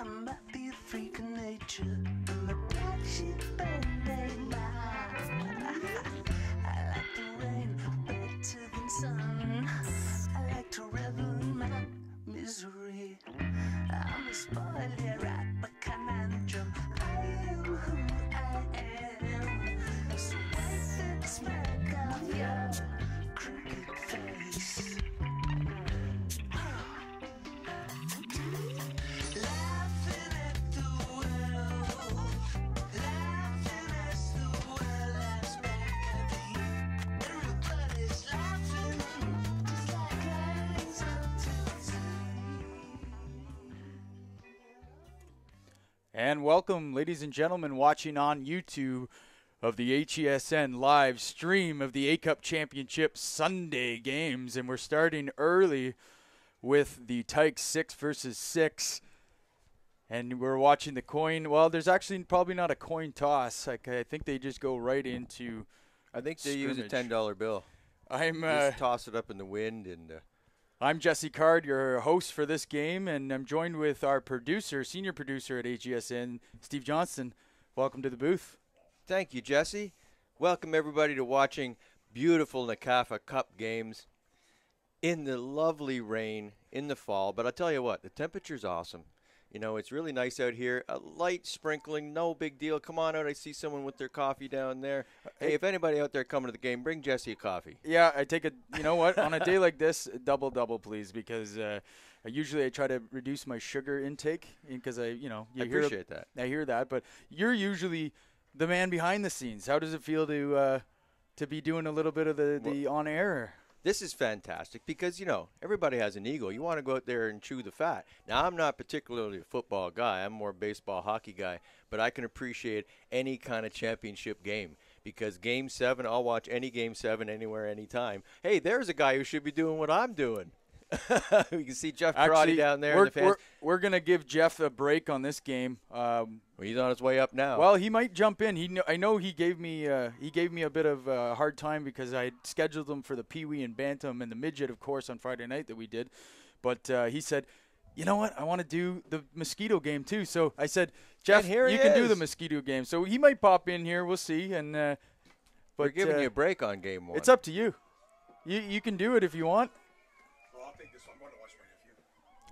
might be a freak of nature. I'm a black sheep and a man. I like the rain better than sun. I like to revel in my misery. I'm a spoiler rat, a conundrum. I am who I am. So wipe the smack off your crooked face. Laughing at the world, laughing as the world laughs back at me. Everybody's laughing, just like lines up to sea. And welcome, ladies and gentlemen, watching on YouTube of the HESN live stream of the A-Cup Championship Sunday games. And we're starting early with the Tyke 6v6. And we're watching the coin. Well, there's actually probably not a coin toss. I think they just go right into I think they use a scrimmage. $10 bill. I'm Just toss it up in the wind and I'm Jesse Card, your host for this game, and I'm joined with our producer, senior producer at HESN, Steve Johnston. Welcome to the booth. thank you, Jesse. Welcome everybody to watching beautiful Nakafa Cup games in the lovely rain in the fall. But I'll tell you what, the temperature's awesome. You know, it's really nice out here. A light sprinkling, no big deal. Come on out. I see someone with their coffee down there. Hey, if anybody out there coming to the game, bring Jesse a coffee. Yeah, I take you know what, on a day like this, double, please, because usually I try to reduce my sugar intake because I appreciate that. I hear that, but you're usually the man behind the scenes. How does it feel to be doing a little bit of the on air? This is fantastic because, you know, everybody has an ego. You want to go out there and chew the fat. Now, I'm not particularly a football guy. I'm more a baseball, hockey guy. But I can appreciate any kind of championship game because Game 7, I'll watch any Game 7 anywhere, anytime. Hey, there's a guy who should be doing what I'm doing. We can see Jeff Karate down there. We're going to give Jeff a break on this game. He's on his way up now. Well, he might jump in. I know he gave me a bit of a hard time because I scheduled him for the Pee-wee and Bantam and the Midget, of course, on Friday night that we did. But he said, you know what, I want to do the Mosquito game too. So I said, Jeff, you can do the Mosquito game. So he might pop in here. We'll see. But we're giving you a break on Game 1. It's up to you. You can do it if you want.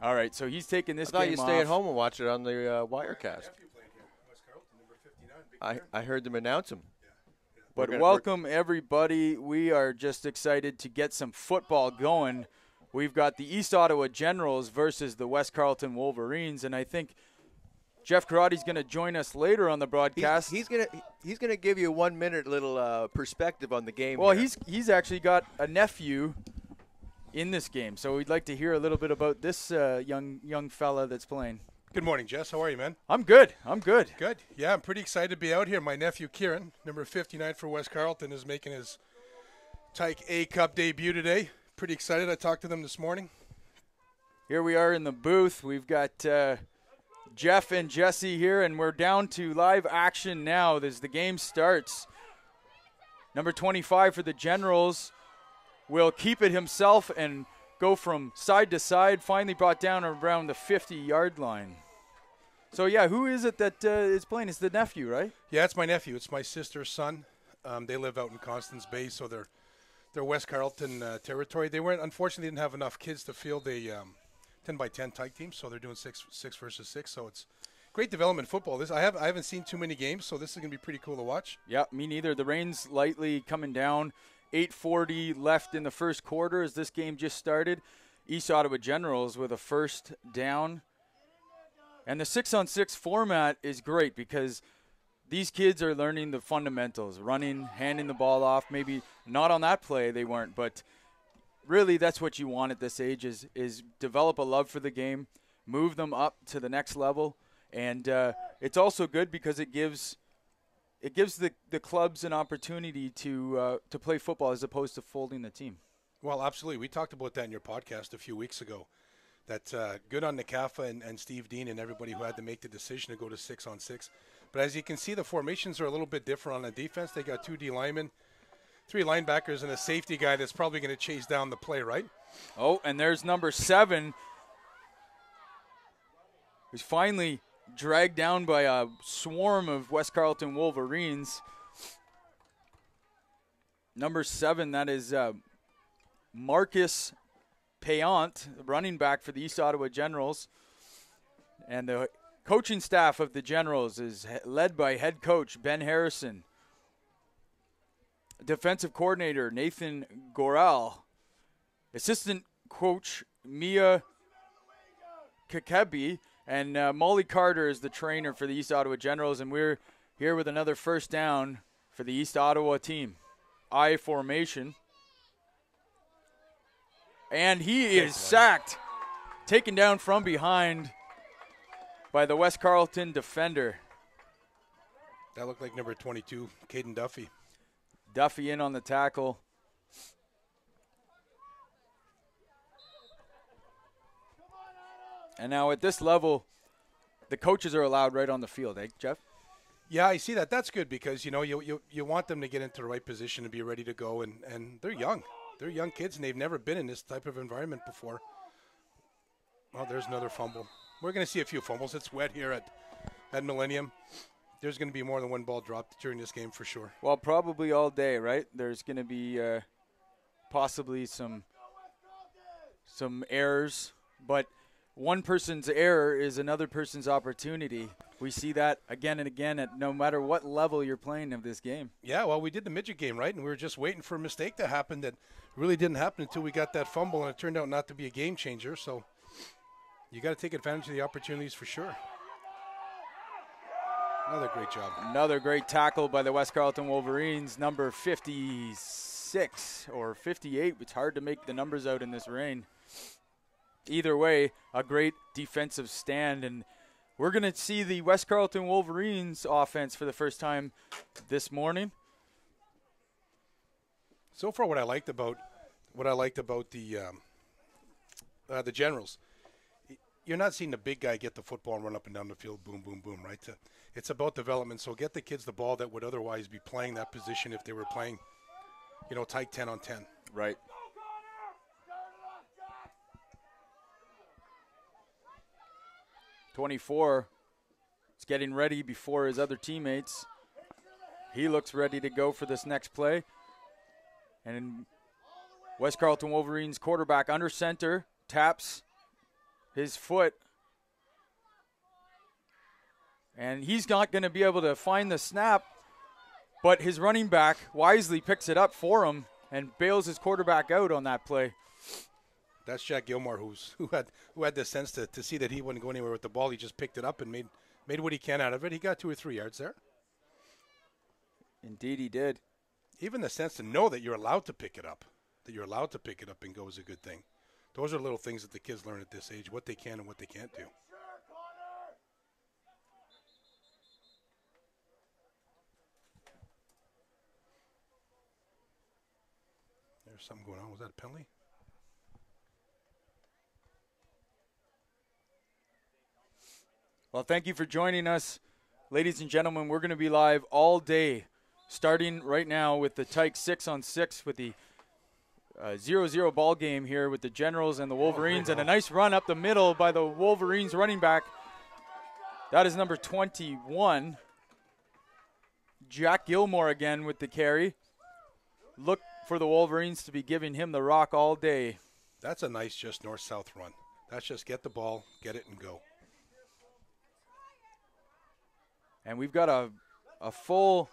All right, so he's taking this game off. I thought you stay at home and watch it on the Wirecast. I heard them announce him. But welcome, everybody. We are just excited to get some football going. We've got the East Ottawa Generals versus the West Carleton Wolverines, and I think Jeff Karate's going to join us later on the broadcast. He's gonna give you a 1 minute little perspective on the game. Well, here. he's actually got a nephew in this game, so we'd like to hear a little bit about this young fella that's playing. Good morning, Jess. How are you, man? I'm good. Good. Yeah, I'm pretty excited to be out here. My nephew, Kieran, number 59 for West Carleton, is making his Tyke A-Cup debut today. Pretty excited. I talked to them this morning. Here we are in the booth. We've got Jeff and Jesse here, and we're down to live action now as the game starts. Number 25 for the Generals will keep it himself and go from side to side, finally brought down around the 50-yard line. So, yeah, who is it that is playing? It's the nephew, right? Yeah, it's my nephew. It's my sister's son. They live out in Constance Bay, so they're West Carleton territory. They unfortunately didn't have enough kids to field a 10x10 Tyke team, so they're doing 6v6. So it's great development football. I haven't seen too many games, so this is going to be pretty cool to watch. Yeah, me neither. The rain's lightly coming down. 8:40 left in the first quarter as this game just started. East Ottawa Generals with a first down. And the 6-on-6 format is great because these kids are learning the fundamentals, running, handing the ball off. Maybe not on that play they weren't, but really that's what you want at this age is develop a love for the game, move them up to the next level. And it's also good because it gives the clubs an opportunity to play football as opposed to folding the team. Well, absolutely. We talked about that in your podcast a few weeks ago. That good on Nakafa and Steve Dean and everybody who had to make the decision to go to 6-on-6. But as you can see, the formations are a little bit different on the defense. They got 2 D linemen, 3 linebackers, and a safety guy that's probably going to chase down the play, right? Oh, and there's number 7. was finally dragged down by a swarm of West Carleton Wolverines. Number 7, that is Marcus Payant, running back for the East Ottawa Generals. And the coaching staff of the Generals is led by head coach Ben Harrison, defensive coordinator Nathan Goral, assistant coach Mia Kakebi, and Molly Carter is the trainer for the East Ottawa Generals. And we're here with another first down for the East Ottawa team. I formation. And he is sacked, taken down from behind by the West Carleton defender. That looked like number 22, Caden Duffy. Duffy in on the tackle. And now at this level, the coaches are allowed right on the field, eh, Jeff? Yeah, I see that. That's good because, you know, you want them to get into the right position and be ready to go. And they're young. They're young kids, and they've never been in this type of environment before. Well, there's another fumble. We're going to see a few fumbles. It's wet here at Millennium. There's going to be more than one ball dropped during this game for sure. Well, probably all day, right? There's going to be possibly some errors, but one person's error is another person's opportunity. We see that again and again at no matter what level you're playing of this game. Yeah, well, we did the midget game, right? And we were just waiting for a mistake to happen that really didn't happen until we got that fumble, and it turned out not to be a game changer. So you got to take advantage of the opportunities for sure. Another great job. Another great tackle by the West Carleton Wolverines, number 56 or 58. It's hard to make the numbers out in this rain. Either way, a great defensive stand, and we're going to see the West Carleton Wolverines offense for the first time this morning. So far, what I liked about the Generals, you're not seeing the big guy get the football and run up and down the field, boom, boom, boom, right? It's about development. So get the kids the ball that would otherwise be playing that position if they were playing, you know, Tyke 10 on 10. Right. .24 is getting ready before his other teammates. He looks ready to go for this next play. And West Carleton Wolverines quarterback under center taps his foot. And he's not going to be able to find the snap, but his running back wisely picks it up for him and bails his quarterback out on that play. That's Jack Gilmore, who had the sense to see that he wouldn't go anywhere with the ball. He just picked it up and made what he can out of it. He got 2 or 3 yards there. Indeed he did. Even the sense to know that you're allowed to pick it up, and go is a good thing. Those are little things that the kids learn at this age, what they can and what they can't do. There's something going on. Was that a penalty? Well, thank you for joining us. Ladies and gentlemen, we're going to be live all day, starting right now with the Tyke 6-on-6 with the 0-0 ball game here with the Generals and the Wolverines, and a nice run up the middle by the Wolverines running back. That is number 21. Jack Gilmore again with the carry. Look for the Wolverines to be giving him the rock all day. That's a nice just north-south run. That's just get the ball, get it, and go. And we've got a full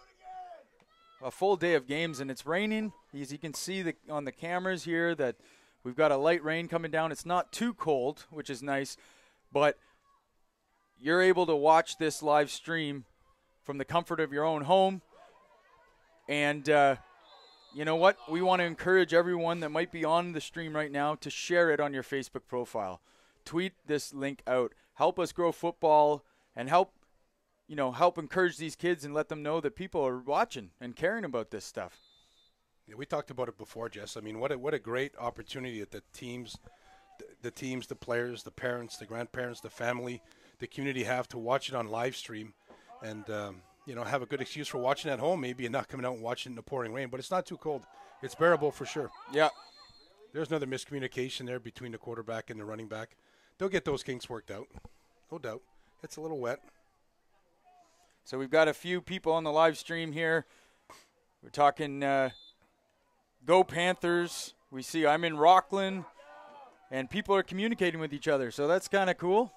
day of games, and it's raining. As you can see on the cameras here that we've got a light rain coming down. It's not too cold, which is nice, but you're able to watch this live stream from the comfort of your own home. And you know what? We want to encourage everyone that might be on the stream right now to share it on your Facebook profile. Tweet this link out. Help us grow football and help encourage these kids and let them know that people are watching and caring about this stuff. Yeah, we talked about it before, Jess. I mean, what a great opportunity that the teams, the players, the parents, the grandparents, the family, the community have to watch it on live stream and, have a good excuse for watching at home maybe and not coming out and watching it in the pouring rain. But it's not too cold. It's bearable for sure. Yeah. There's another miscommunication there between the quarterback and the running back. They'll get those kinks worked out. No doubt. It's a little wet. So we've got a few people on the live stream here. We're talking Go Panthers. We see I'm in Rockland, and people are communicating with each other, so that's kind of cool.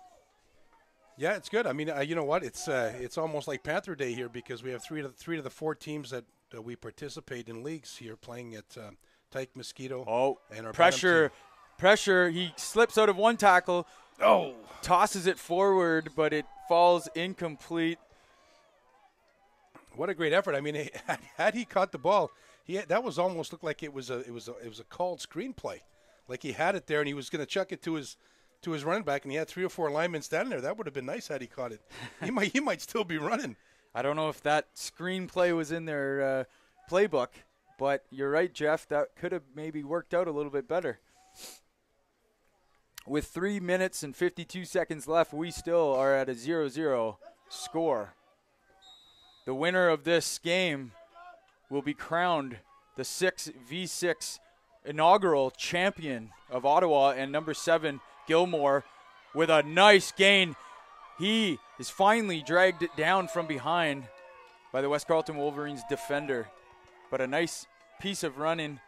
Yeah, it's good. I mean, you know what? It's almost like Panther Day here because we have three of the four teams that we participate in leagues here playing at Tyke, Mosquito, and our pressure. He slips out of one tackle. Oh, tosses it forward, but it falls incomplete. What a great effort! I mean, had he caught the ball, that was almost looked like it was a called screenplay, like he had it there and he was going to chuck it to his running back, and he had 3 or 4 linemen standing there. That would have been nice had he caught it. He might still be running. I don't know if that screenplay was in their playbook, but you're right, Jeff. That could have maybe worked out a little bit better. With 3 minutes and 52 seconds left, we still are at a 0-0 score. The winner of this game will be crowned the 6v6 inaugural champion of Ottawa, and number 7, Gilmore, with a nice gain. He is finally dragged down from behind by the West Carleton Wolverines defender. But a nice piece of running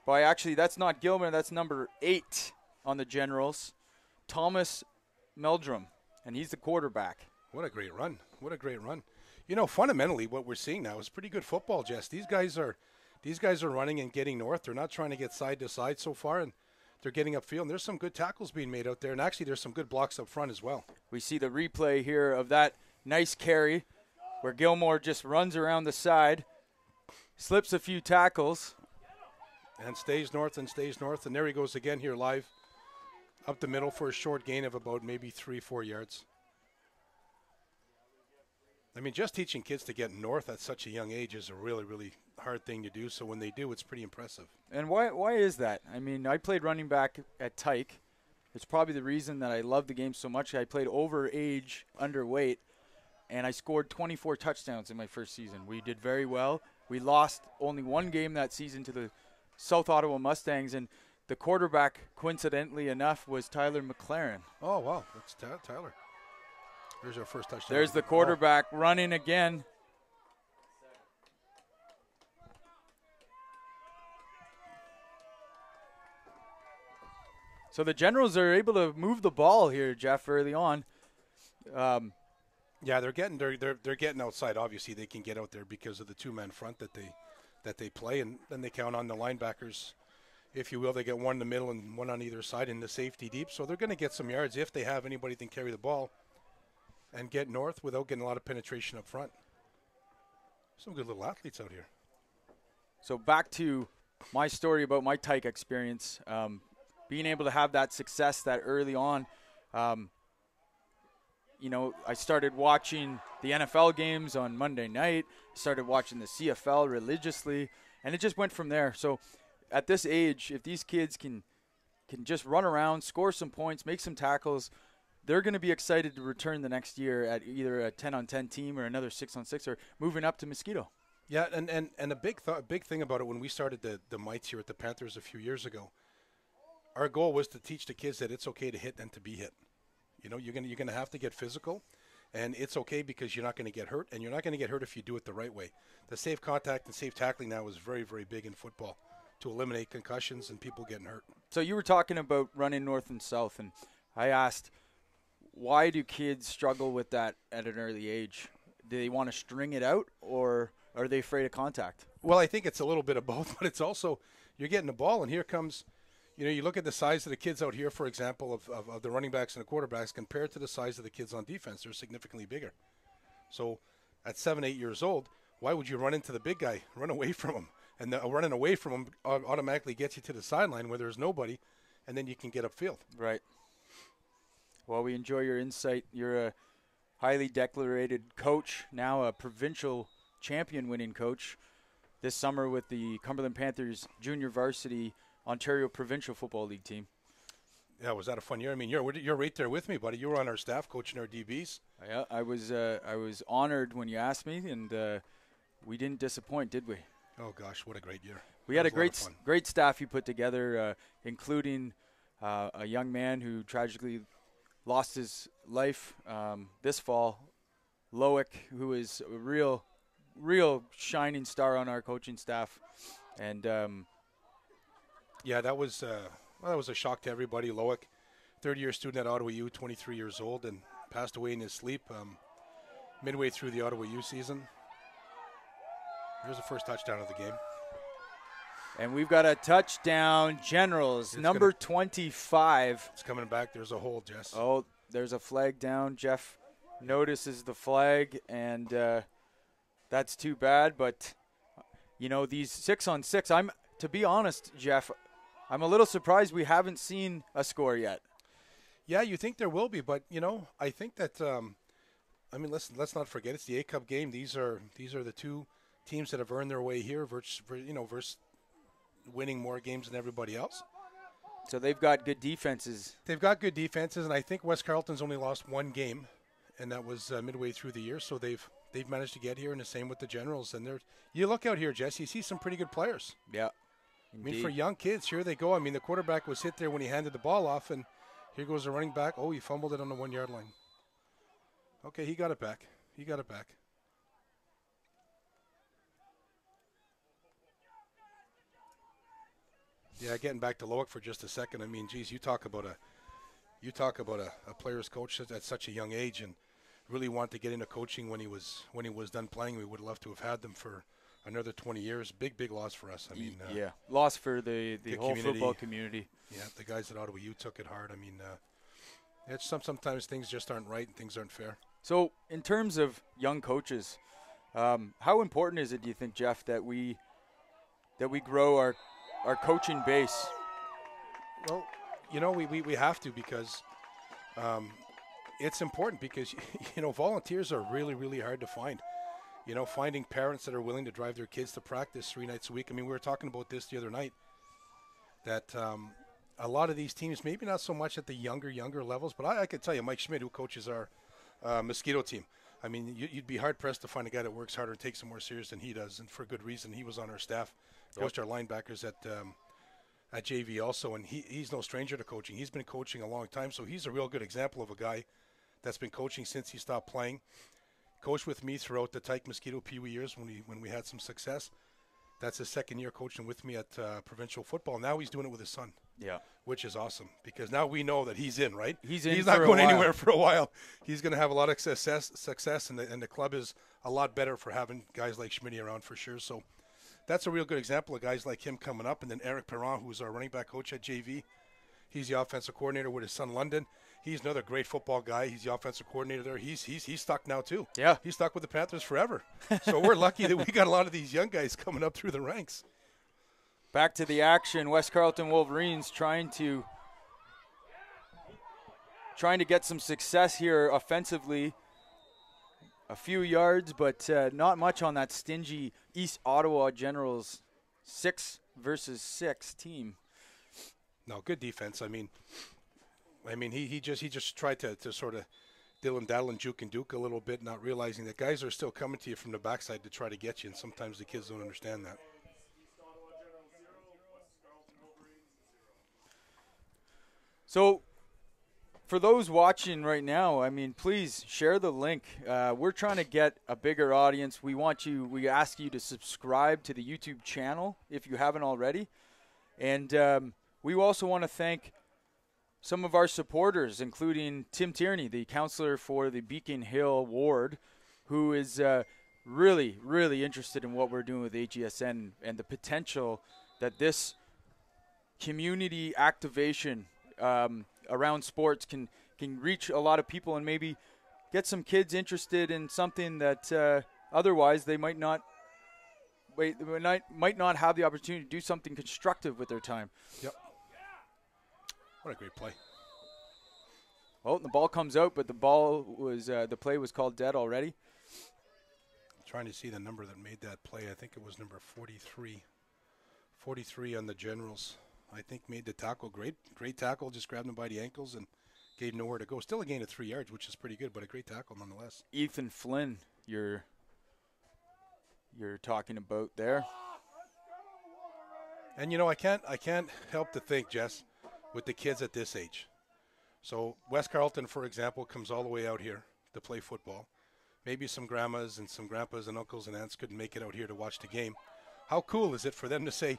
by, actually, that's not Gilmore, that's number 8 on the Generals, Thomas Meldrum, and he's the quarterback. What a great run. What a great run. You know, fundamentally, what we're seeing now is pretty good football, Jess. These guys are running and getting north. They're not trying to get side to side so far, and they're getting upfield. And there's some good tackles being made out there, and actually there's some good blocks up front as well. We see the replay here of that nice carry where Gilmore just runs around the side, slips a few tackles. And stays north. And there he goes again here live up the middle for a short gain of about maybe 3-4 yards. I mean, just teaching kids to get north at such a young age is a really, really hard thing to do. So when they do, it's pretty impressive. And why is that? I mean, I played running back at Tyke. It's probably the reason that I love the game so much. I played over age, underweight, and I scored 24 touchdowns in my first season. We did very well. We lost only one game that season to the South Ottawa Mustangs, and the quarterback, coincidentally enough, was Tyler McLaren. Oh, wow. That's Tyler. There's our first touchdown. There's the quarterback running again. So the Generals are able to move the ball here, Jeff, early on. Yeah, they're getting outside. Obviously, they can get out there because of the 2-man front that they play, and then they count on the linebackers, if you will. They get one in the middle and one on either side, and the safety deep. So they're going to get some yards if they have anybody that can carry the ball and get north without getting a lot of penetration up front. Some good little athletes out here. So back to my story about my Tyke experience. Being able to have that success that early on, you know, I started watching the NFL games on Monday night, started watching the CFL religiously, and it just went from there. So at this age, if these kids can just run around, score some points, make some tackles, they're going to be excited to return the next year at either a 10-on-10 team or another 6-on-6 or moving up to Mosquito. Yeah, and a big thing about it when we started the mites here at the Panthers a few years ago, our goal was to teach the kids that it's okay to hit and to be hit. You know, you're gonna have to get physical, and it's okay because you're not going to get hurt, and you're not going to get hurt if you do it the right way. The safe contact and safe tackling now is very, very big in football to eliminate concussions and people getting hurt. So you were talking about running north and south, and I asked, why do kids struggle with that at an early age? Do they want to string it out, or are they afraid of contact? Well, I think it's a little bit of both, but it's also you're getting the ball, and here comes, you know, you look at the size of the kids out here, for example, of the running backs and the quarterbacks compared to the size of the kids on defense. They're significantly bigger. So at 7, 8 years old, why would you run into the big guy, run away from him? And running away from him automatically gets you to the sideline where there's nobody, and then you can get upfield. Right. Well, we enjoy your insight. You're a highly decorated coach, now a provincial champion winning coach this summer with the Cumberland Panthers junior varsity Ontario Provincial Football League team. Yeah, was that a fun year? I mean, you're right there with me, buddy. You were on our staff coaching our DBs. Yeah, I was honored when you asked me, and we didn't disappoint, did we? Oh gosh, what a great year! We had a great staff you put together, including a young man who tragically lost his life this fall. Loic, who is a real shining star on our coaching staff. And yeah, that was a shock to everybody. Loic, third-year student at Ottawa U, 23 years old, and passed away in his sleep midway through the Ottawa U season. Here's the first touchdown of the game. And we've got a touchdown, Generals, number 25. It's coming back. There's a hole, Jess. Oh, there's a flag down. Jeff notices the flag, and that's too bad. But, you know, these 6-on-6, to be honest, Jeff, I'm a little surprised we haven't seen a score yet. Yeah, you think there will be, but, you know, I think that, let's not forget it's the A-Cup game. These are the two teams that have earned their way here versus winning more games than everybody else. So they've got good defenses. They've got good defenses, and I think West Carleton's only lost one game, and that was midway through the year. So they've managed to get here, and the same with the Generals. And you look out here, Jess, you see some pretty good players. Yeah, indeed. I mean, for young kids, here they go. I mean, the quarterback was hit there when he handed the ball off, and here goes the running back. Oh, he fumbled it on the 1-yard line. Okay, he got it back. Yeah, getting back to Loic for just a second. I mean, geez, you talk about a player's coach at such a young age, and really want to get into coaching when he was done playing. We would love to have had them for another 20 years. Big loss for us. I mean, yeah, loss for the whole football community. Yeah, the guys at Ottawa U took it hard. I mean, it's sometimes things just aren't right and things aren't fair. So, in terms of young coaches, how important is it, do you think, Jeff, that we grow our coaching base? Well, you know, we have to, because it's important, because, you know, volunteers are really, really hard to find. You know, finding parents that are willing to drive their kids to practice 3 nights a week. I mean, we were talking about this the other night, that a lot of these teams, maybe not so much at the younger levels, but I could tell you, Mike Schmidt, who coaches our Mosquito team, I mean, you'd be hard-pressed to find a guy that works harder and takes it more serious than he does, and for good reason. He was on our staff, coached our linebackers at JV also, and he's no stranger to coaching. He's been coaching a long time, so he's a real good example of a guy that's been coaching since he stopped playing. Coached with me throughout the Tyke Mosquito Pee Wee years when we had some success. That's his second year coaching with me at provincial football. Now he's doing it with his son. Yeah, which is awesome, because now we know that he's in, right? He's in. He's not going anywhere for a while. He's going to have a lot of success, and the club is a lot better for having guys like Schmidt around, for sure. So that's a real good example of guys like him coming up. And then Eric Perron, who's our running back coach at JV, he's the offensive coordinator with his son London. He's another great football guy. He's the offensive coordinator there. He's stuck now too. Yeah, he's stuck with the Panthers forever. So we're lucky that we got a lot of these young guys coming up through the ranks. Back to the action. West Carleton Wolverines trying to get some success here offensively. A few yards, but not much on that stingy East Ottawa Generals 6-versus-6 team. No, good defense. I mean, he just tried to sort of dill and daddle and juke and duke a little bit, not realizing that guys are still coming to you from the backside to try to get you, and sometimes the kids don't understand that. So, for those watching right now, I mean, please share the link. We're trying to get a bigger audience. We ask you to subscribe to the YouTube channel if you haven't already. And we also want to thank some of our supporters, including Tim Tierney, the counselor for the Beacon Hill ward, who is really, really interested in what we're doing with HESN and the potential that this community activation around sports can reach a lot of people and maybe get some kids interested in something that otherwise they might not have the opportunity to do something constructive with their time. Yep. What a great play. Well, the ball comes out, but the play was called dead already. I'm trying to see the number that made that play. I think it was number 43. 43 on the Generals. I think made the tackle. Great tackle. Just grabbed him by the ankles and gave nowhere to go. Still a gain of 3 yards, which is pretty good, but a great tackle nonetheless. Ethan Flynn, you're talking about there. And you know, I can't help to think, Jess, with the kids at this age, So West Carleton, for example, comes all the way out here to play football. Maybe some grandmas and some grandpas and uncles and aunts couldn't make it out here to watch the game. How cool is it for them to say,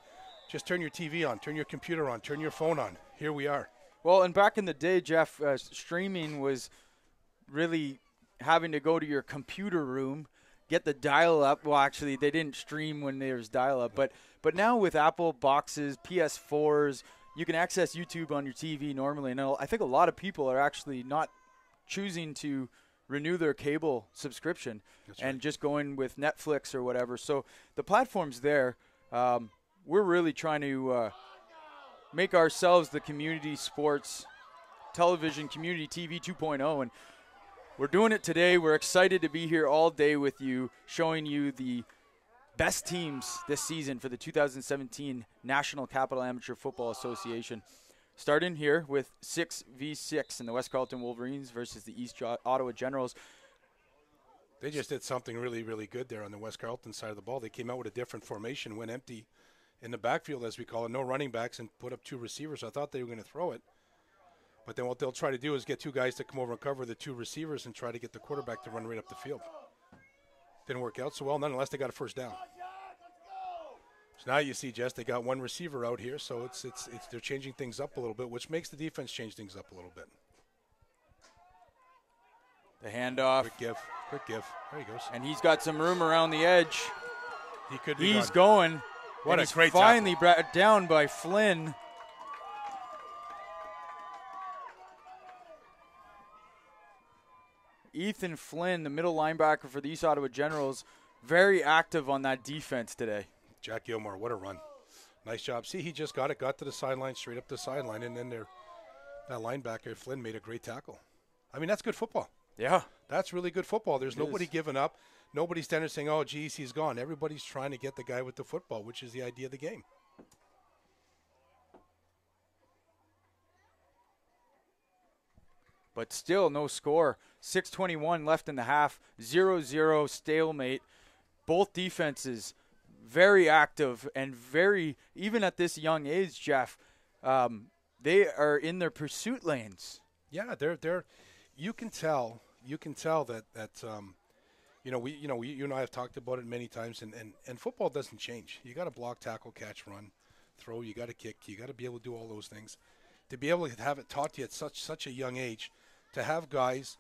just turn your TV on, turn your computer on, turn your phone on. Here we are. Well, and back in the day, Jeff, streaming was really having to go to your computer room, get the dial-up. Well, actually, they didn't stream when there was dial-up. But now with Apple boxes, PS4s, you can access YouTube on your TV normally. And I think a lot of people are actually not choosing to renew their cable subscription and just going with Netflix or whatever. So the platform's there. We're really trying to make ourselves the community sports television community TV 2.0, and we're doing it today. We're excited to be here all day with you, showing you the best teams this season for the 2017 National Capital Amateur Football Association. Starting here with 6v6 in the West Carleton Wolverines versus the East Ottawa Generals. They just did something really, really good there on the West Carleton side of the ball. They came out with a different formation, went empty in the backfield, as we call it, no running backs, and put up 2 receivers. I thought they were going to throw it. But then what they'll try to do is get 2 guys to come over and cover the 2 receivers and try to get the quarterback to run right up the field. Didn't work out so well, nonetheless, they got a first down. So now you see, Jess, they got 1 receiver out here, so it's they're changing things up a little bit, which makes the defense change things up a little bit. The handoff. Quick give. There he goes. And he's got some room around the edge. He could be He's gone. going. What and a great finally tackle. brought down by Flynn. Ethan Flynn, the middle linebacker for the East Ottawa Generals, very active on that defense today. Jack Gilmore, what a run. Nice job. See, he just got to the sideline, straight up the sideline, and then that linebacker, Flynn, made a great tackle. I mean, that's good football. Yeah. That's really good football. There's nobody giving up. Nobody's standing there saying, oh, geez, he's gone. Everybody's trying to get the guy with the football, which is the idea of the game. But still no score. 6:21 left in the half. 0-0 stalemate. Both defenses very active and very, even at this young age, Jeff, they are in their pursuit lanes. Yeah, they're. You can tell that you and I have talked about it many times, and football doesn't change. You got to block, tackle, catch, run, throw. You got to kick. You got to be able to do all those things. To be able to have it taught to you at such a young age, to have guys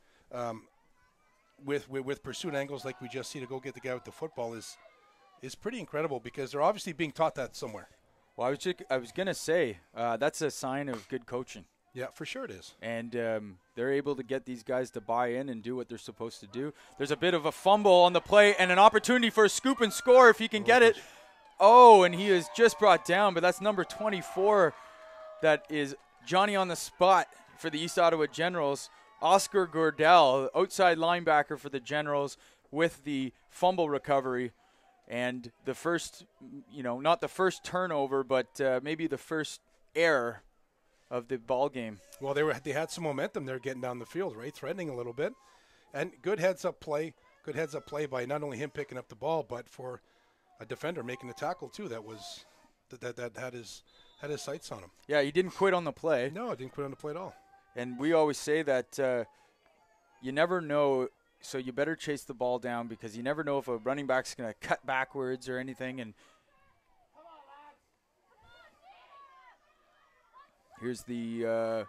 with pursuit angles like we just see to go get the guy with the football is pretty incredible, because they're obviously being taught that somewhere. Well, I was gonna say that's a sign of good coaching. Yeah, for sure it is. And they're able to get these guys to buy in and do what they're supposed to do. There's a bit of a fumble on the play and an opportunity for a scoop and score if he can get it. Oh, and he is just brought down, but that's number 24. That is Johnny on the spot for the East Ottawa Generals. Oscar Gordell, outside linebacker for the Generals, with the fumble recovery. And the first, not the first turnover, but maybe the first error of the ball game. Well, they had some momentum there getting down the field, right? Threatening a little bit. And good heads-up play by not only him picking up the ball, but for a defender making the tackle too. That was that had his sights on him. Yeah, he didn't quit on the play. No, he didn't quit on the play at all. And we always say that you never know, so you better chase the ball down, because you never know if a running back's going to cut backwards or anything. And here's the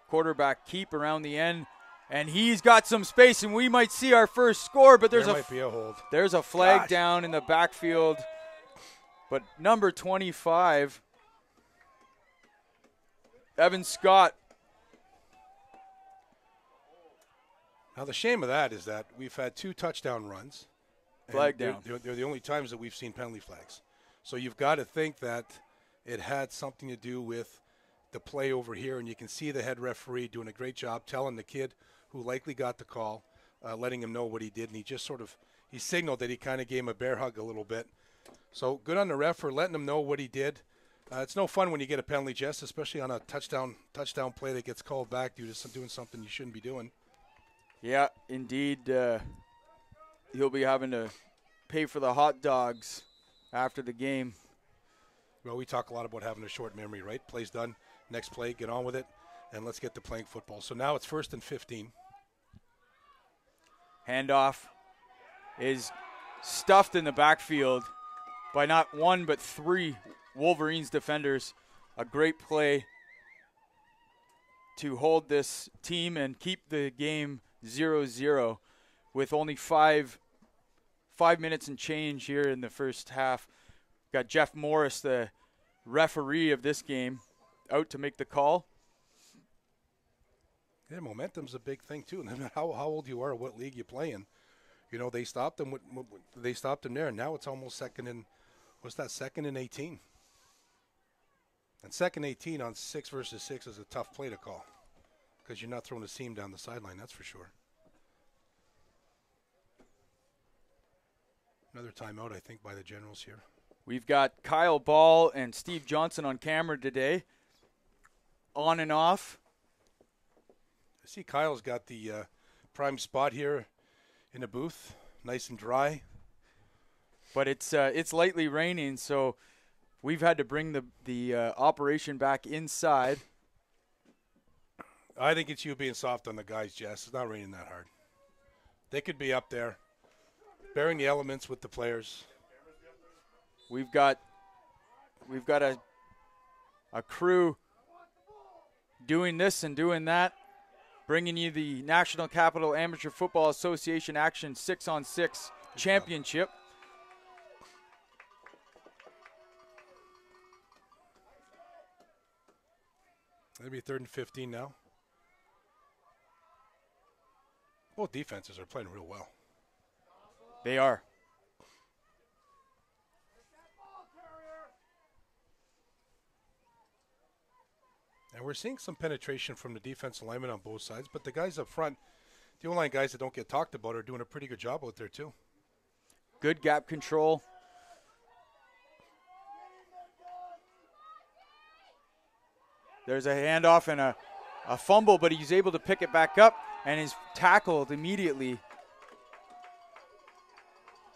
quarterback keep around the end, and he's got some space, and we might see our first score. But there might be a hold. There's a flag down in the backfield. But number 25, Evan Scott. Now, the shame of that is that we've had 2 touchdown runs. Flag down. They're the only times that we've seen penalty flags. So you've got to think that it had something to do with the play over here, and you can see the head referee doing a great job telling the kid who likely got the call, letting him know what he did, and he signaled that he kind of gave him a bear hug a little bit. So good on the ref for letting him know what he did. It's no fun when you get a penalty, Jess, especially on a touchdown play that gets called back due to doing something you shouldn't be doing. Yeah, indeed. He'll be having to pay for the hot dogs after the game. Well, we talk a lot about having a short memory, right? Play's done. Next play, get on with it. and let's get to playing football. So now it's 1st and 15. Handoff is stuffed in the backfield by not one but 3 Wolverines defenders. A great play to hold this team and keep the game 0-0 with only 5 minutes and change here in the first half. Got Jeff Morris, the referee of this game, out to make the call. Yeah, momentum's a big thing too. No matter how old you are, what league you play in, you know, they stopped them. They stopped them there, and now it's almost second and 18. And 2nd 18 on 6 versus 6 is a tough play to call because you're not throwing a seam down the sideline. That's for sure. Another timeout, I think, by the Generals here. We've got Kyle Ball and Steve Johnson on camera today, on and off. I see Kyle's got the prime spot here in the booth, nice and dry. But it's lightly raining, so we've had to bring the operation back inside. I think it's you being soft on the guys, Jess. It's not raining that hard. They could be up there, bearing the elements with the players. We've got a crew doing this and doing that, bringing you the National Capital Amateur Football Association Action 6-on-6 Championship. Maybe 3rd and 15 now. Both defenses are playing real well. They are. And we're seeing some penetration from the defensive linemen on both sides, but the guys up front, the O-line guys that don't get talked about, are doing a pretty good job out there too. Good gap control. There's a handoff and a fumble, but he's able to pick it back up and is tackled immediately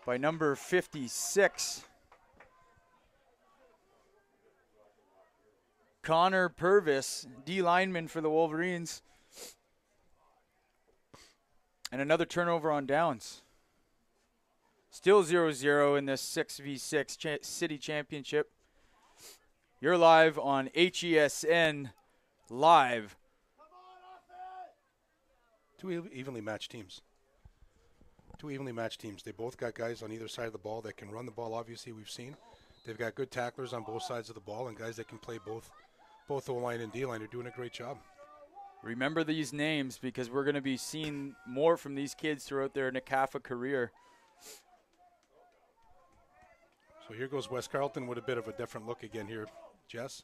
by number 56. Connor Purvis, D lineman for the Wolverines. And another turnover on downs. Still 0-0 in this 6v6 city championship. You're live on HESN Live. 2 evenly matched teams. 2 evenly matched teams. They both got guys on either side of the ball that can run the ball, obviously, we've seen. They've got good tacklers on both sides of the ball and guys that can play both O-line and D-line are doing a great job. Remember these names because we're going to be seeing more from these kids throughout their NCAFA career. So here goes West Carleton with a bit of a different look again here, Jess,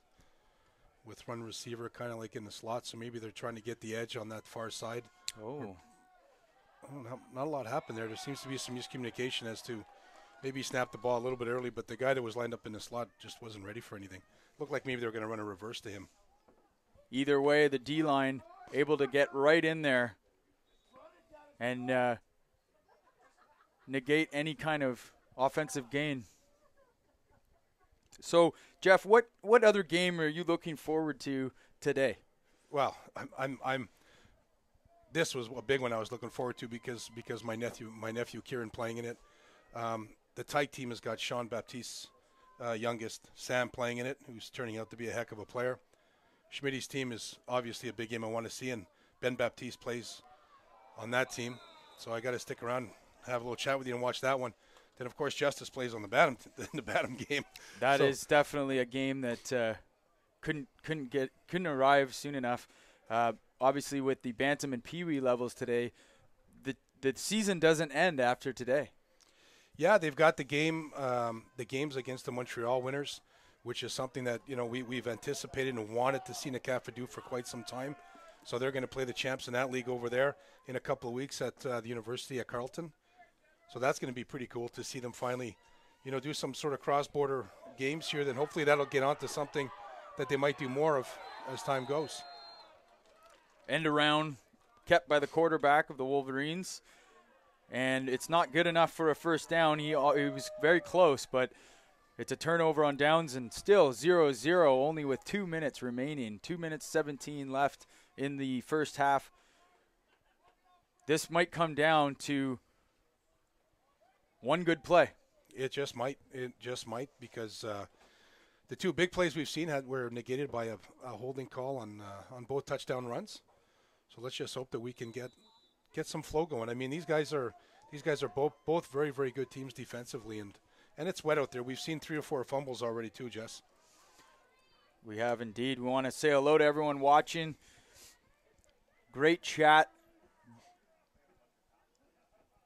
with run receiver kind of like in the slot, so maybe they're trying to get the edge on that far side. Not a lot happened there. There seems to be some miscommunication as to maybe he snapped the ball a little bit early, but the guy that was lined up in the slot just wasn't ready for anything. Looked like maybe they were going to run a reverse to him. Either way, the D-line able to get right in there and negate any kind of offensive gain. So, Jeff, what other game are you looking forward to today? Well, I'm. This was a big one I was looking forward to because my nephew Kieran playing in it. The Tyke team has got Sean Baptiste's youngest, Sam, playing in it, who's turning out to be a heck of a player. Schmidt's team is obviously a big game I want to see, and Ben Baptiste plays on that team. So I got to stick around, have a little chat with you, and watch that one. Then, of course, Justice plays on the Batham game. That is definitely a game that couldn't arrive soon enough. Obviously, with the Bantam and Pee Wee levels today, the season doesn't end after today. Yeah, they've got the games against the Montreal winners, which is something that we've anticipated and wanted to see NCAFA do for quite some time. So they're going to play the champs in that league over there in a couple of weeks at the University at Carleton. So that's going to be pretty cool to see them finally, do some sort of cross-border games here. Then hopefully that'll get onto something that they might do more of as time goes. End around kept by the quarterback of the Wolverines, and it's not good enough for a first down. He was very close, but It's a turnover on downs and still 0-0, only with 2 minutes remaining. 2 minutes 17 left in the first half. This might come down to one good play. It just might. It just might, because the two big plays we've seen were negated by a holding call on both touchdown runs. So let's just hope that we can get some flow going. I mean, these guys are both very, very good teams defensively, and it's wet out there. We've seen 3 or 4 fumbles already too, Jess. We have indeed. We want to say hello to everyone watching. Great chat.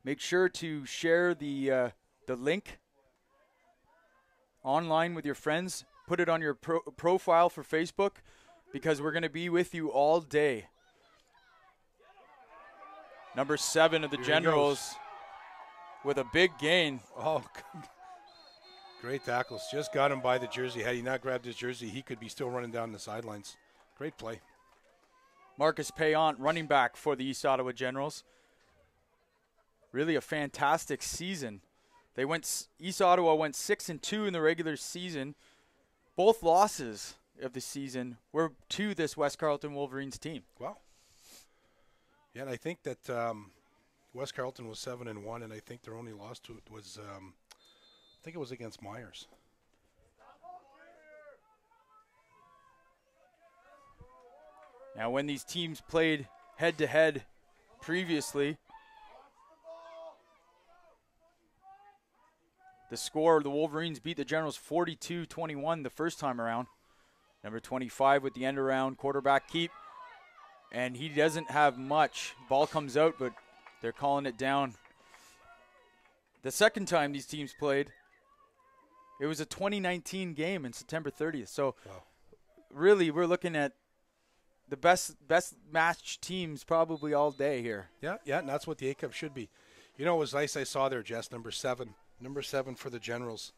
Make sure to share the link online with your friends. Put it on your profile for Facebook, because we're going to be with you all day. Number 7 of the Generals with a big gain. Oh, great tackles. Just got him by the jersey. Had he not grabbed his jersey, he could be still running down the sidelines. Great play. Marcus Payant, running back for the East Ottawa Generals. Really a fantastic season. East Ottawa went 6-2 in the regular season. Both losses of the season were to this West Carleton Wolverines team. Wow. Yeah, and I think that West Carleton was 7-1, and I think their only loss to it was, I think it was against Myers. Now, when these teams played head-to-head previously, the score, the Wolverines beat the Generals 42-21 the first time around. Number 25 with the end around, quarterback keep. And he doesn't have much. Ball comes out, but they're calling it down. The second time these teams played, it was a 2019 game in September 30th. So really, we're looking at the best matched teams probably all day here. Yeah, and that's what the A-Cup should be. You know, it was nice I saw there, Jess, number 7 for the Generals.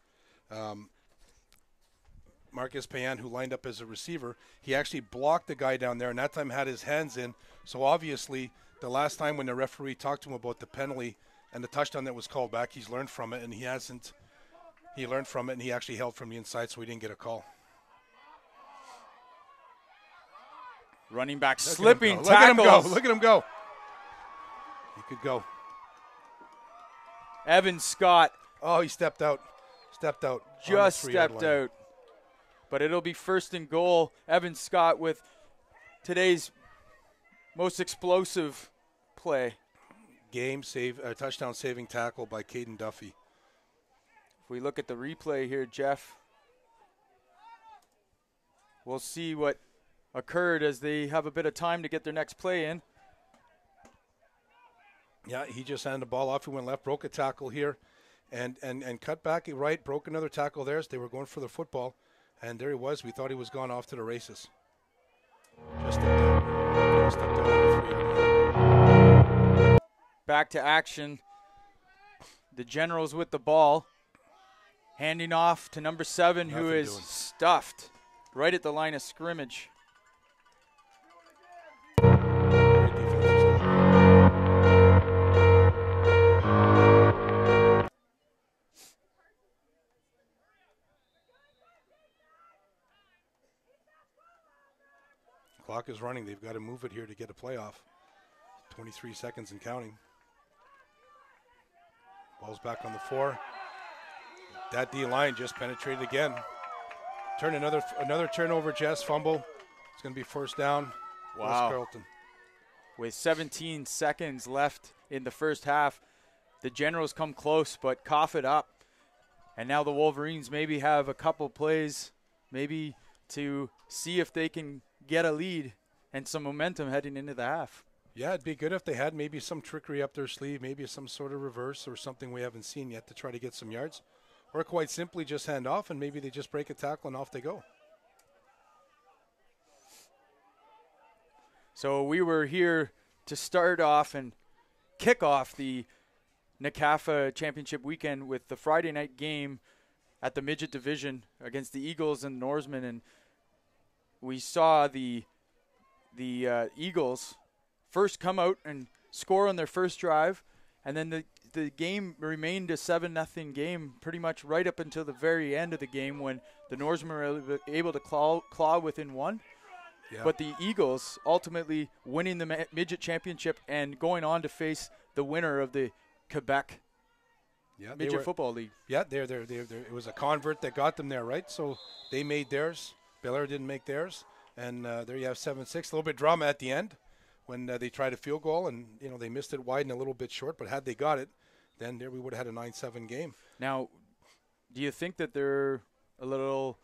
Marcus Payan, who lined up as a receiver, he actually blocked the guy down there, and that time had his hands in. So obviously, the last time when the referee talked to him about the penalty and the touchdown that was called back, he's learned from it, and he learned from it, and he actually held from the inside, so he didn't get a call. Running back slipping tackles. Look at him go. He could go. Evan Scott. Oh, he stepped out. Just stepped out. But it'll be 1st and goal. Evan Scott with today's most explosive play. Touchdown saving tackle by Caden Duffy. If we look at the replay here, Jeff, we'll see what occurred as they have a bit of time to get their next play in. Yeah, he just handed the ball off. He went left, broke a tackle here, and cut back right, broke another tackle there as they were going for the football. And there he was. We thought he was gone off to the races. Just stepped out. Back to action. The Generals with the ball. Handing off to number 7, who is stuffed right at the line of scrimmage. Clock is running. They've got to move it here to get a playoff. 23 seconds and counting. Ball's back on the 4. That D-line just penetrated again. Another turnover, Jess, fumble. It's going to be 1st down. Wow. West Carleton. With 17 seconds left in the first half, the Generals come close but cough it up. And now the Wolverines maybe have a couple plays maybe to see if they can get a lead and some momentum heading into the half. Yeah, it'd be good if they had maybe some trickery up their sleeve, maybe some sort of reverse or something we haven't seen yet to try to get some yards. Or quite simply just hand off and maybe they just break a tackle and off they go. So we were here to start off and kick off the NCAFA Championship weekend with the Friday night game at the Midget Division against the Eagles and Norsemen, and we saw the Eagles first come out and score on their first drive, and then the game remained a 7-0 game pretty much right up until the very end of the game when the Norsemen were able to claw within one. Yeah. But the Eagles ultimately winning the midget championship and going on to face the winner of the Quebec Midget Football League. Yeah, it was a convert that got them there, right? So they made theirs. Bel Air didn't make theirs. And there you have 7-6. A little bit drama at the end when they tried a field goal, and they missed it wide and a little bit short. But had they got it, then there we would have had a 9-7 game. Now, do you think that they're a little,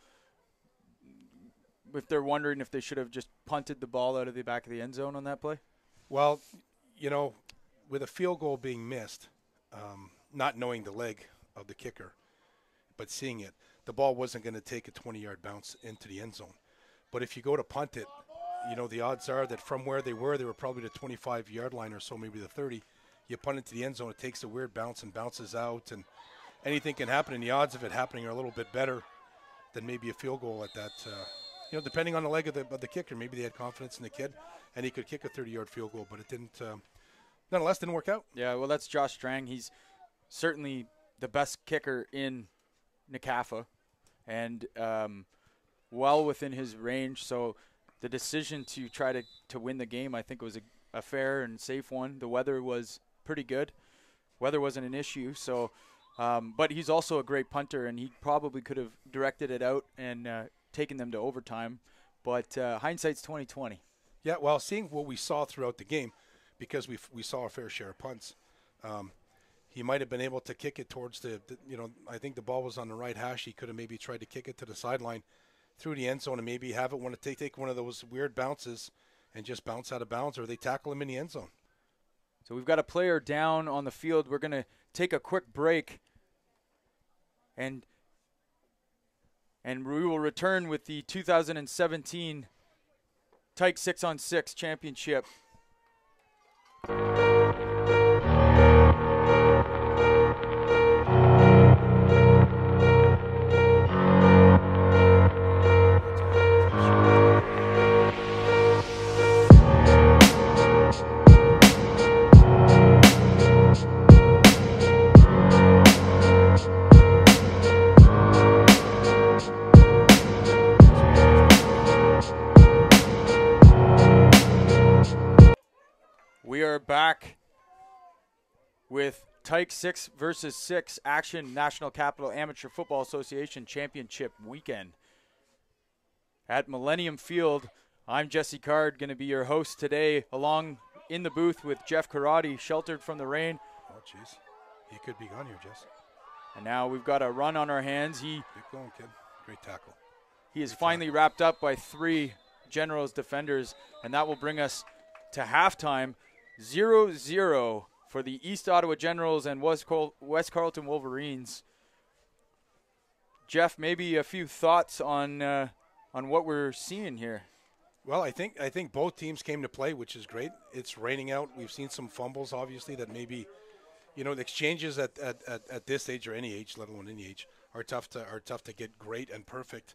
if they're wondering if they should have just punted the ball out of the back of the end zone on that play? Well, with a field goal being missed, not knowing the leg of the kicker, but seeing it, the ball wasn't going to take a 20-yard bounce into the end zone. But if you go to punt it, the odds are that from where they were probably the 25-yard line or so, maybe the 30. You punt it to the end zone, it takes a weird bounce and bounces out, and anything can happen. And the odds of it happening are a little bit better than maybe a field goal at that. Depending on the leg of the kicker, maybe they had confidence in the kid, and he could kick a 30-yard field goal, but it didn't. Nonetheless, didn't work out. Yeah, well, that's Josh Strang. He's certainly the best kicker in NCAFA, and well within his range. So the decision to try to win the game, I think, was a fair and safe one. The weather was pretty good. Weather wasn't an issue. So, but he's also a great punter, and he probably could have directed it out and taken them to overtime. But hindsight's 20/20. Yeah, well, seeing what we saw throughout the game, because we saw a fair share of punts, he might have been able to kick it towards I think the ball was on the right hash. He could have maybe tried to kick it to the sideline through the end zone and maybe have it want to take one of those weird bounces and just bounce out of bounds, or they tackle him in the end zone. So we've got a player down on the field. We're going to take a quick break, and we will return with the 2017 Tyke 6-on-6 championship. We are back with Tyke 6v6 action, National Capital Amateur Football Association Championship weekend at Millennium Field. I'm Jesse Card, going to be your host today, along in the booth with Jeff Karate, sheltered from the rain. Oh, jeez. He could be gone here, Jess. And now we've got a run on our hands. Keep going, kid. Great tackle. He is finally wrapped up by 3 Generals defenders, and that will bring us to halftime. 0-0 for the East Ottawa Generals and West Carleton Wolverines. Jeff, maybe a few thoughts on what we're seeing here. Well, I think both teams came to play, which is great. It's raining out. We've seen some fumbles, obviously, that maybe, the exchanges at this age or any age, let alone any age, are tough to get great and perfect.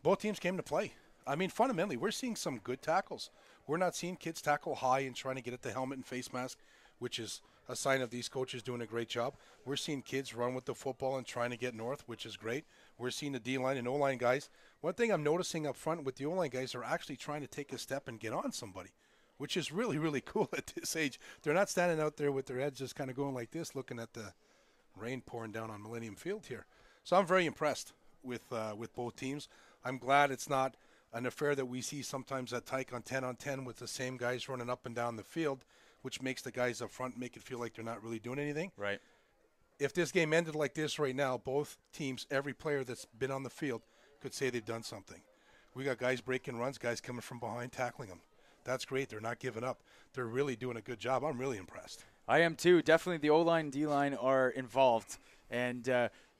Both teams came to play. I mean, fundamentally, we're seeing some good tackles. We're not seeing kids tackle high and trying to get at the helmet and face mask, which is a sign of these coaches doing a great job. We're seeing kids run with the football and trying to get north, which is great. We're seeing the D-line and O-line guys. One thing I'm noticing up front with the O-line guys are actually trying to take a step and get on somebody, which is really, really cool at this age. They're not standing out there with their heads just kind of going like this, looking at the rain pouring down on Millennium Field here. So I'm very impressed with both teams. I'm glad it's not an affair that we see sometimes at Tyke on 10-on-10 with the same guys running up and down the field, which makes the guys up front make it feel like they're not really doing anything. Right. If this game ended like this right now, both teams, every player that's been on the field could say they've done something. We got guys breaking runs, guys coming from behind, tackling them. That's great. They're not giving up. They're really doing a good job. I'm really impressed. I am too. Definitely the O-line and D-line are involved. And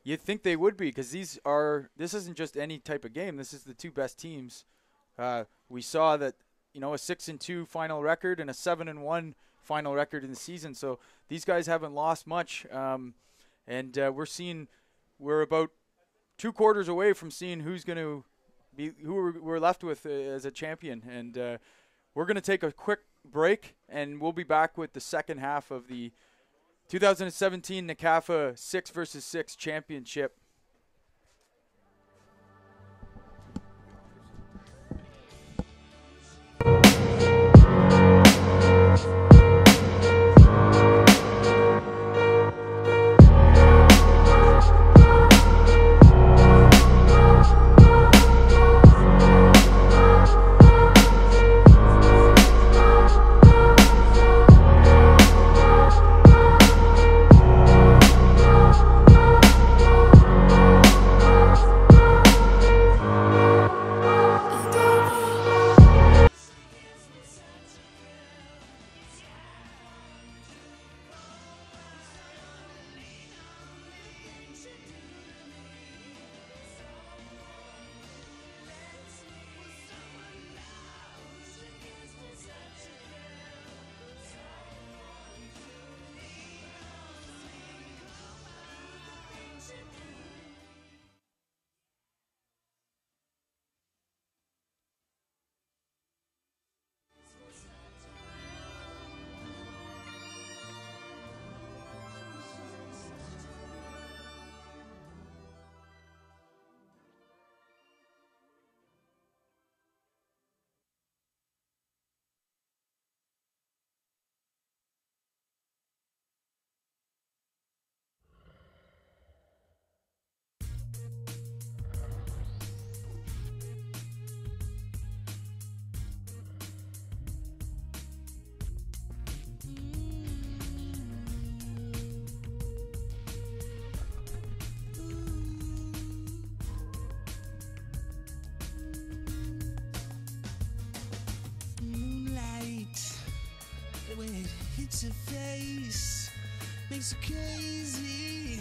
you'd think they would be, because this isn't just any type of game. This is the 2 best teams. We saw that, a 6-2 final record and a 7-1 final record in the season. So these guys haven't lost much. And we're about 2 quarters away from seeing who's going to be, who we're left with as a champion. And we're going to take a quick break, and we'll be back with the second half of the 2017 NCAFA 6v6 championship. hits her face, makes her crazy,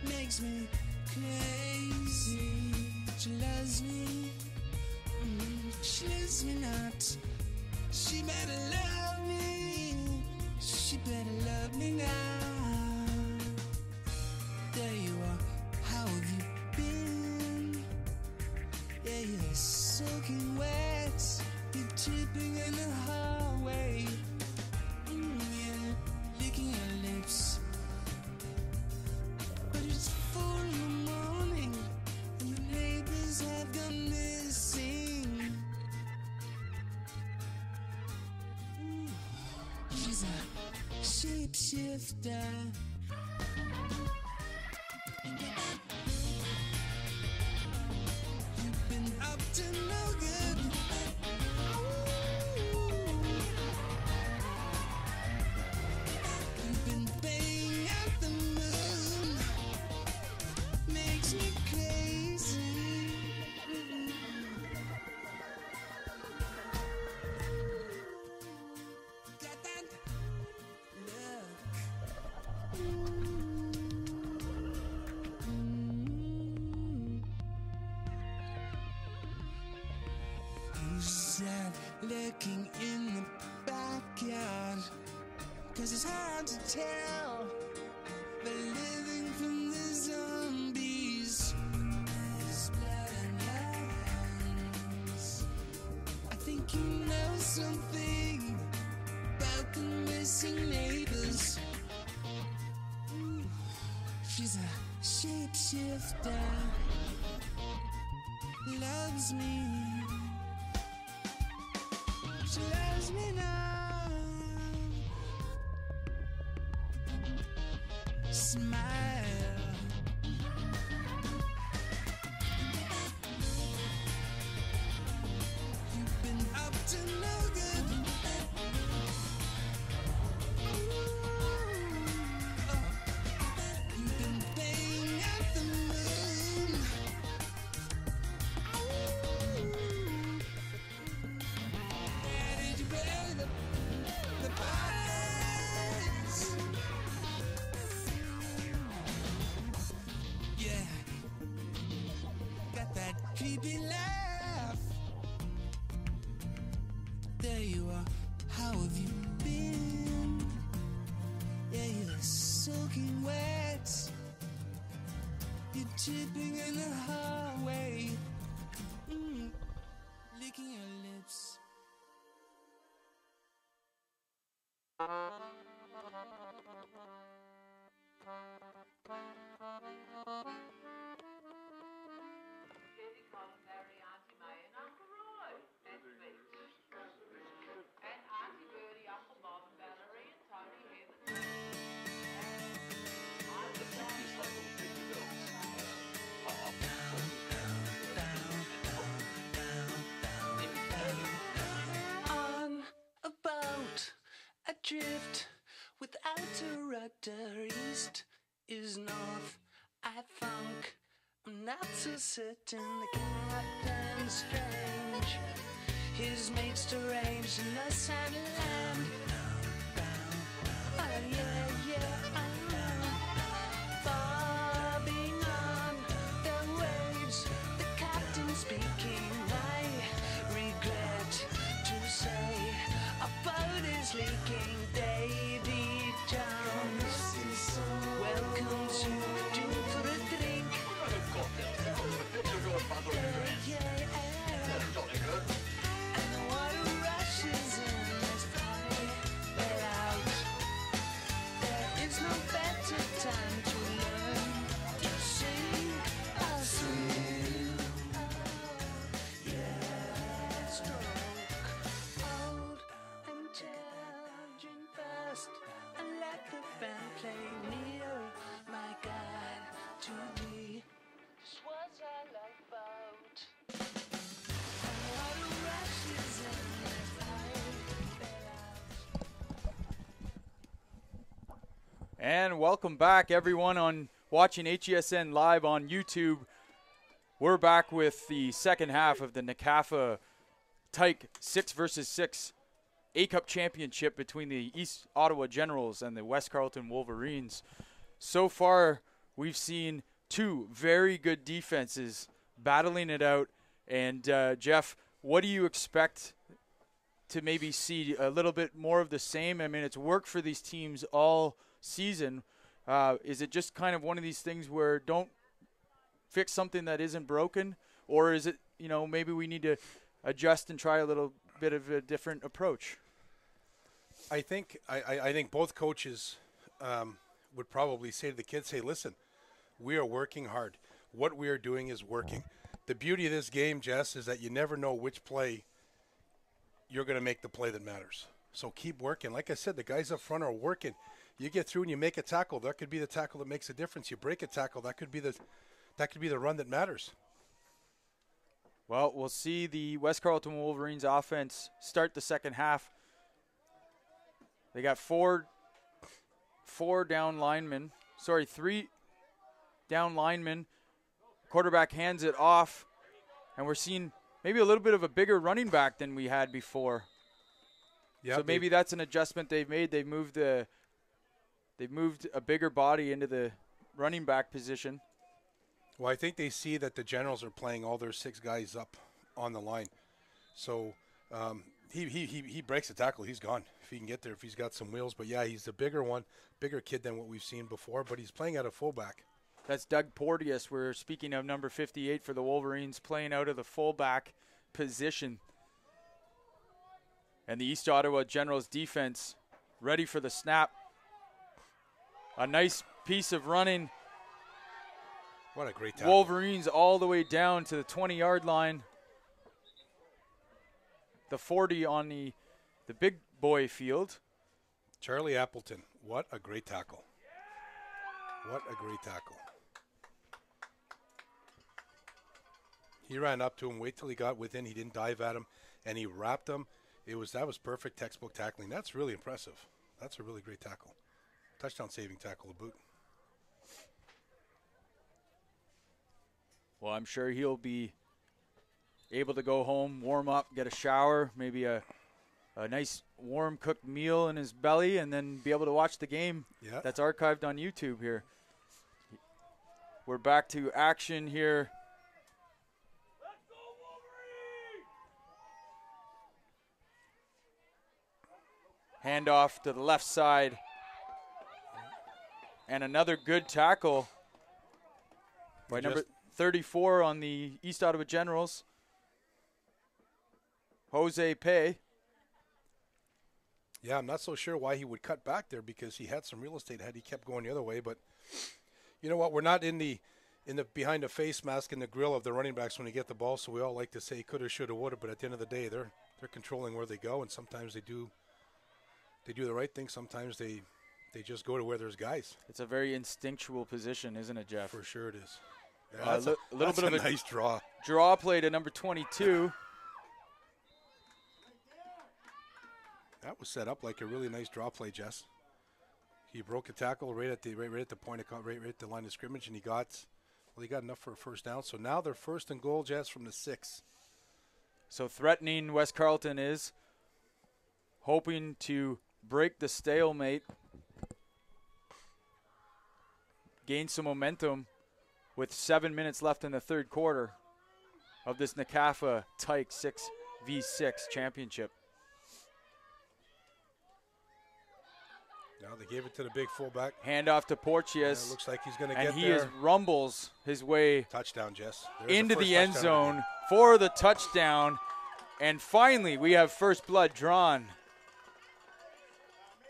makes me crazy. She loves me, she loves me not. She better love me, she better love me now. There you are, how have you been? Yeah, you're soaking wet, you're tripping in the hallway. Yeah, licking your lips. But it's 4 in the morning, and the neighbors have gone missing. She's a shapeshifter. You've been up to no good. You've been baying at the moon. Makes me crazy. Got that Who's that lurking in the backyard? 'Cause it's hard to tell the living from the zombies. There's blood on your hands. I think you know something about the missing neighbors. Ooh, she's a shapeshifter. Loves me. She loves me now. Smile. You've been up to no good. You've been baying at the moon. Where did you bury the bodies? Yeah, got that creepy laugh. There you are, how have you been? Yeah, you're soaking wet. You're tripping in the hallway. Licking your lips. rudder, east is north. I think I'm not so certain. The captain's strange, his mates deranged, and the sand land. Oh yeah, yeah, far beyond the waves, the captain speaking. I regret to say a boat is leaking. Davy Jones, welcome to Doom for a Drink. Yeah, and the water rushes in as I let out. There is no better time to learn to sing or swim. Yeah, stroke old and charging fast, and let the band play near. My God, to me, this was our lifeboat. And the water rushes in as I let out. And welcome back, everyone, on watching HESN live on YouTube. We're back with the second half of the NCAFA Tyke 6v6 A-Cup Championship between the East Ottawa Generals and the West Carleton Wolverines. So far, we've seen two very good defenses battling it out. And, Jeff, what do you expect to maybe see a little bit more of the same? I mean, it's worked for these teams all season. Is it just kind of one of these things where don't fix something that isn't broken? Or is it, maybe we need to adjust and try a little bit of a different approach? I think both coaches would probably say to the kids, hey, listen, we are working hard. What we are doing is working. The beauty of this game, Jess, is that you never know which play you're going to make the play that matters. So keep working. Like I said, the guys up front are working. You get through and you make a tackle. That could be the tackle that makes a difference. You break a tackle. That could be the run that matters. Well, we'll see the West Carleton Wolverines offense start the second half. They got three down linemen. Quarterback hands it off, and we're seeing maybe a little bit of a bigger running back than we had before. Yep, so maybe that's an adjustment they've made. They've moved a bigger body into the running back position. Well, I think they see that the Generals are playing all their six guys up on the line. So he breaks a tackle. He's gone if he can get there, if he's got some wheels. But, yeah, he's a bigger kid than what we've seen before, but he's playing at a fullback. That's Doug Porteous. We're speaking of number 58 for the Wolverines, playing out of the fullback position. And the East Ottawa Generals defense ready for the snap. A nice piece of running. What a great tackle. Wolverines all the way down to the 20-yard line. The 40 on the big boy field. Charlie Appleton, what a great tackle. What a great tackle. He ran up to him, wait till he got within. He didn't dive at him, and he wrapped him. That was perfect textbook tackling. That's really impressive. That's a really great tackle. Touchdown saving tackle to boot. Well, I'm sure he'll be able to go home, warm up, get a shower, maybe a nice warm cooked meal in his belly, and then be able to watch the game. Yeah. That's archived on YouTube here. We're back to action here. Let's go, Wolverine! Handoff to the left side. And another good tackle by number 34 on the East Ottawa Generals, Jose Pay. Yeah, I'm not so sure why he would cut back there because he had some real estate had he kept going the other way. But you know what? We're not in the behind the face mask in the grill of the running backs when they get the ball. So we all like to say coulda, shoulda, woulda. But at the end of the day, they're controlling where they go, and sometimes they do the right thing. Sometimes they just go to where there's guys. It's a very instinctual position, isn't it, Jeff? For sure it is. Yeah, that's a little bit of a nice draw. Draw play to number 22. That was set up like a really nice draw play, Jess. He broke a tackle right at the point of right at the line of scrimmage, and he got enough for a first down. So now they're first and goal, Jess, from the 6. So threatening West Carleton is hoping to break the stalemate, gain some momentum with 7 minutes left in the third quarter of this NCAFA Tyke 6V6 championship. Now they gave it to the big fullback. Handoff to Porteous. Yeah, looks like he's going to get there. And he rumbles his way touchdown, Jess. There's into the end zone for the touchdown. And finally, we have first blood drawn.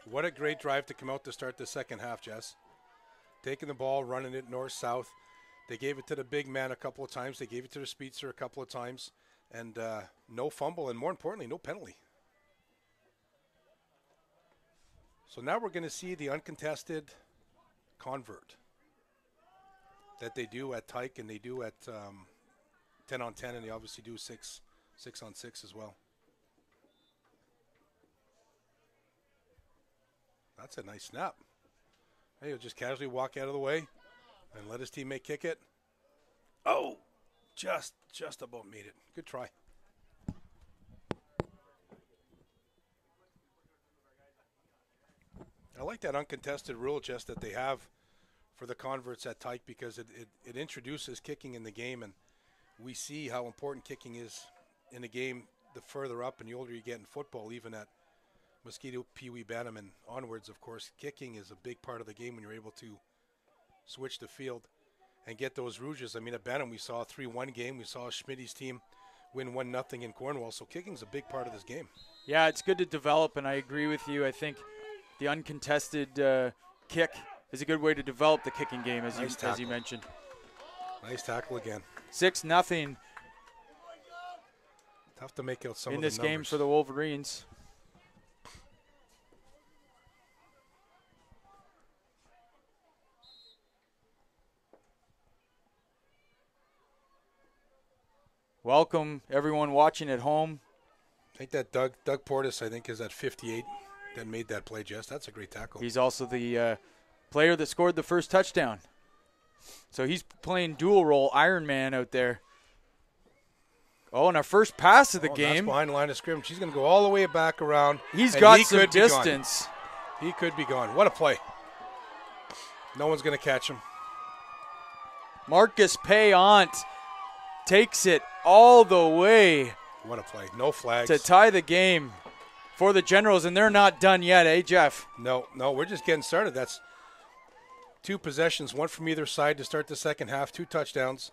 What a great drive to come out to start the second half, Jess. Taking the ball, running it north-south. They gave it to the big man a couple of times. They gave it to the speedster a couple of times. And no fumble, and more importantly, no penalty. So now we're going to see the uncontested convert that they do at Tyke and they do at 10-on-10, and they obviously do 6-on-6 as well. That's a nice snap. Hey, he'll just casually walk out of the way and let his teammate kick it. Oh, just about made it. Good try. I like that uncontested rule, just that they have for the converts at Tyke, because it introduces kicking in the game, and we see how important kicking is in the game the further up and the older you get in football, even at Mosquito, Pee Wee, Benham, and onwards, of course. Kicking is a big part of the game when you're able to switch the field and get those rouges. I mean, at Benham, we saw a 3-1 game. We saw Schmidt's team win 1-0 in Cornwall, so kicking's a big part of this game. Yeah, it's good to develop, and I agree with you. I think the uncontested kick is a good way to develop the kicking game, as you mentioned. Nice tackle again. 6-0 Tough to make out some in of the this numbers. game for the Wolverines. Welcome, everyone watching at home. I think that Doug Portis, I think, is at 58 that made that play, Jess. That's a great tackle. He's also the player that scored the first touchdown. So he's playing dual role Iron Man out there. Oh, and our first pass of the game. That's behind the line of scrimmage. He's going to go all the way back around. He's got some distance. He could be gone. What a play. No one's going to catch him. Marcus Payant takes it all the way. What a play. No flags. To tie the game for the Generals, and they're not done yet, eh, Jeff? No, we're just getting started. That's 2 possessions, 1 from either side to start the second half, 2 touchdowns.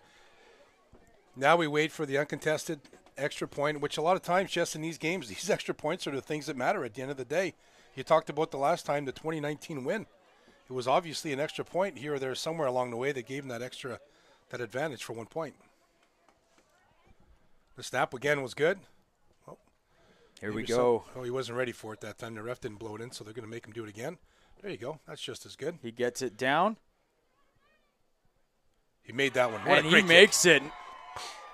Now we wait for the uncontested extra point, which a lot of times, just in these games, these extra points are the things that matter at the end of the day. You talked about the last time, the 2019 win. It was obviously an extra point here or there somewhere along the way that gave them that advantage for 1 point. The snap again was good. Oh, here we go. He wasn't ready for it that time. The ref didn't blow it in, so they're going to make him do it again. There you go. That's just as good. He gets it down. He made that one. And he makes it.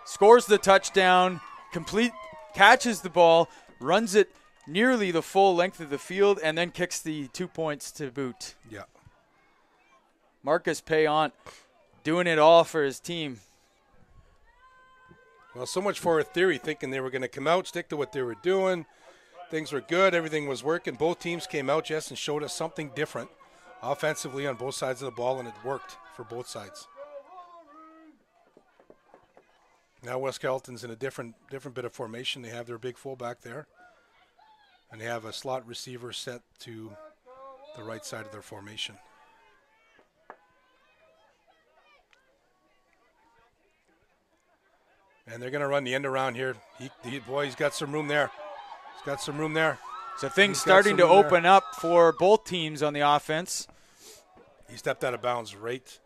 Scores the touchdown, catches the ball, runs it nearly the full length of the field, and then kicks the 2 points to boot. Yeah. Marcus Payant doing it all for his team. Well, so much for a theory, thinking they were going to come out, stick to what they were doing. Things were good. Everything was working. Both teams came out, Jess, and showed us something different offensively on both sides of the ball, and it worked for both sides. Now West Carleton's in a different bit of formation. They have their big fullback there, and they have a slot receiver set to the right side of their formation. And they're going to run the end around here. He's got some room there. He's got some room there. So things starting to open up for both teams on the offense. He stepped out of bounds right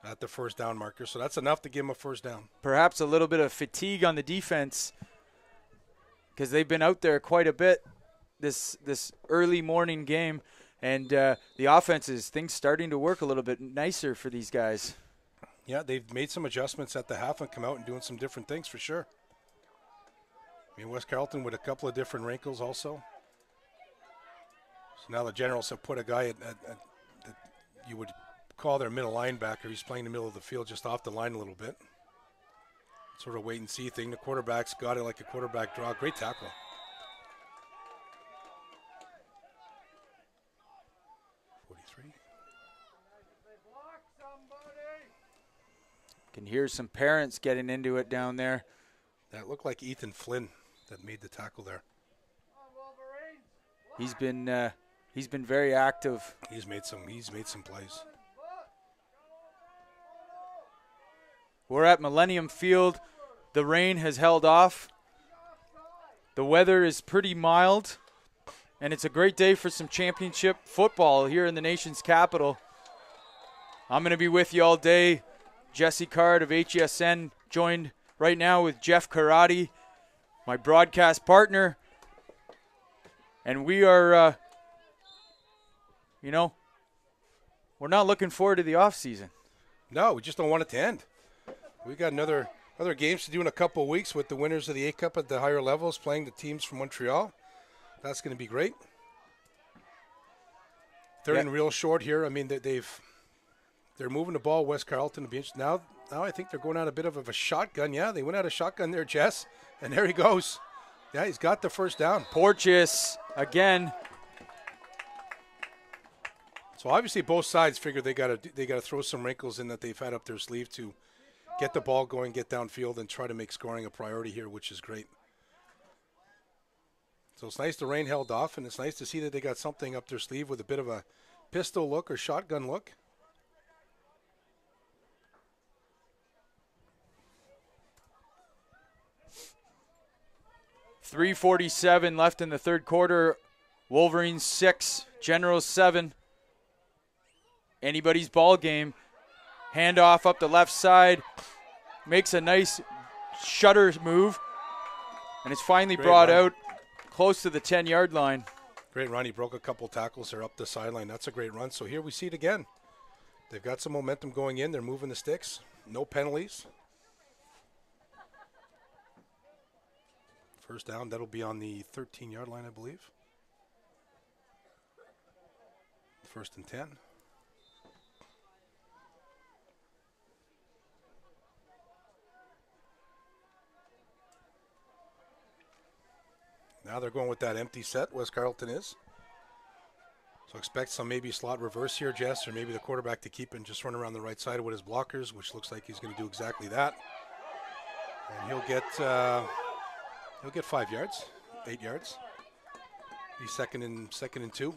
at the first down marker, so that's enough to give him a first down. Perhaps a little bit of fatigue on the defense because they've been out there quite a bit this early morning game, and the offense is things starting to work a little bit nicer for these guys. Yeah, they've made some adjustments at the half and come out and doing some different things for sure. I mean, West Carleton with a couple of different wrinkles also. So now the Generals have put a guy at you would call their middle linebacker. He's playing in the middle of the field, just off the line a little bit. Sort of wait and see thing. The quarterback's got it like a quarterback draw. Great tackle. Can hear some parents getting into it down there. That looked like Ethan Flynn that made the tackle there. He's been very active. He's made some plays. We're at Millennium Field. The rain has held off. The weather is pretty mild, and it's a great day for some championship football here in the nation's capital. I'm going to be with you all day. Jesse Card of HESN joined right now with Jeff Karate, my broadcast partner. And we are, we're not looking forward to the off season. No, we just don't want it to end. We got other games to do in a couple of weeks with the winners of the A Cup at the higher levels playing the teams from Montreal. That's going to be great. They're in real short here. I mean, they're moving the ball. West Carleton to be interested. Now I think they're going out a bit of a shotgun. Yeah, they went out a shotgun there, Jess, and there he goes. Yeah, he's got the first down. Porteous again. So obviously both sides figure they got to throw some wrinkles in that they've had up their sleeve to get the ball going, get downfield, and try to make scoring a priority here, which is great. So it's nice the rain held off, and it's nice to see that they got something up their sleeve with a bit of a pistol look or shotgun look. .347 left in the third quarter. Wolverines 6, Generals 7. Anybody's ball game. Handoff up the left side. Makes a nice shutter move. And it's finally brought out close to the 10-yard line. Great run. He broke a couple tackles there up the sideline. That's a great run. So here we see it again. They've got some momentum going in. They're moving the sticks. No penalties. First down, that'll be on the 13-yard line, I believe. 1st and 10. Now they're going with that empty set, West Carleton is. So expect some maybe slot reverse here, Jess, or maybe the quarterback to keep and just run around the right side with his blockers, which looks like he's going to do exactly that. And he'll get 5 yards, 8 yards. Be second and 2.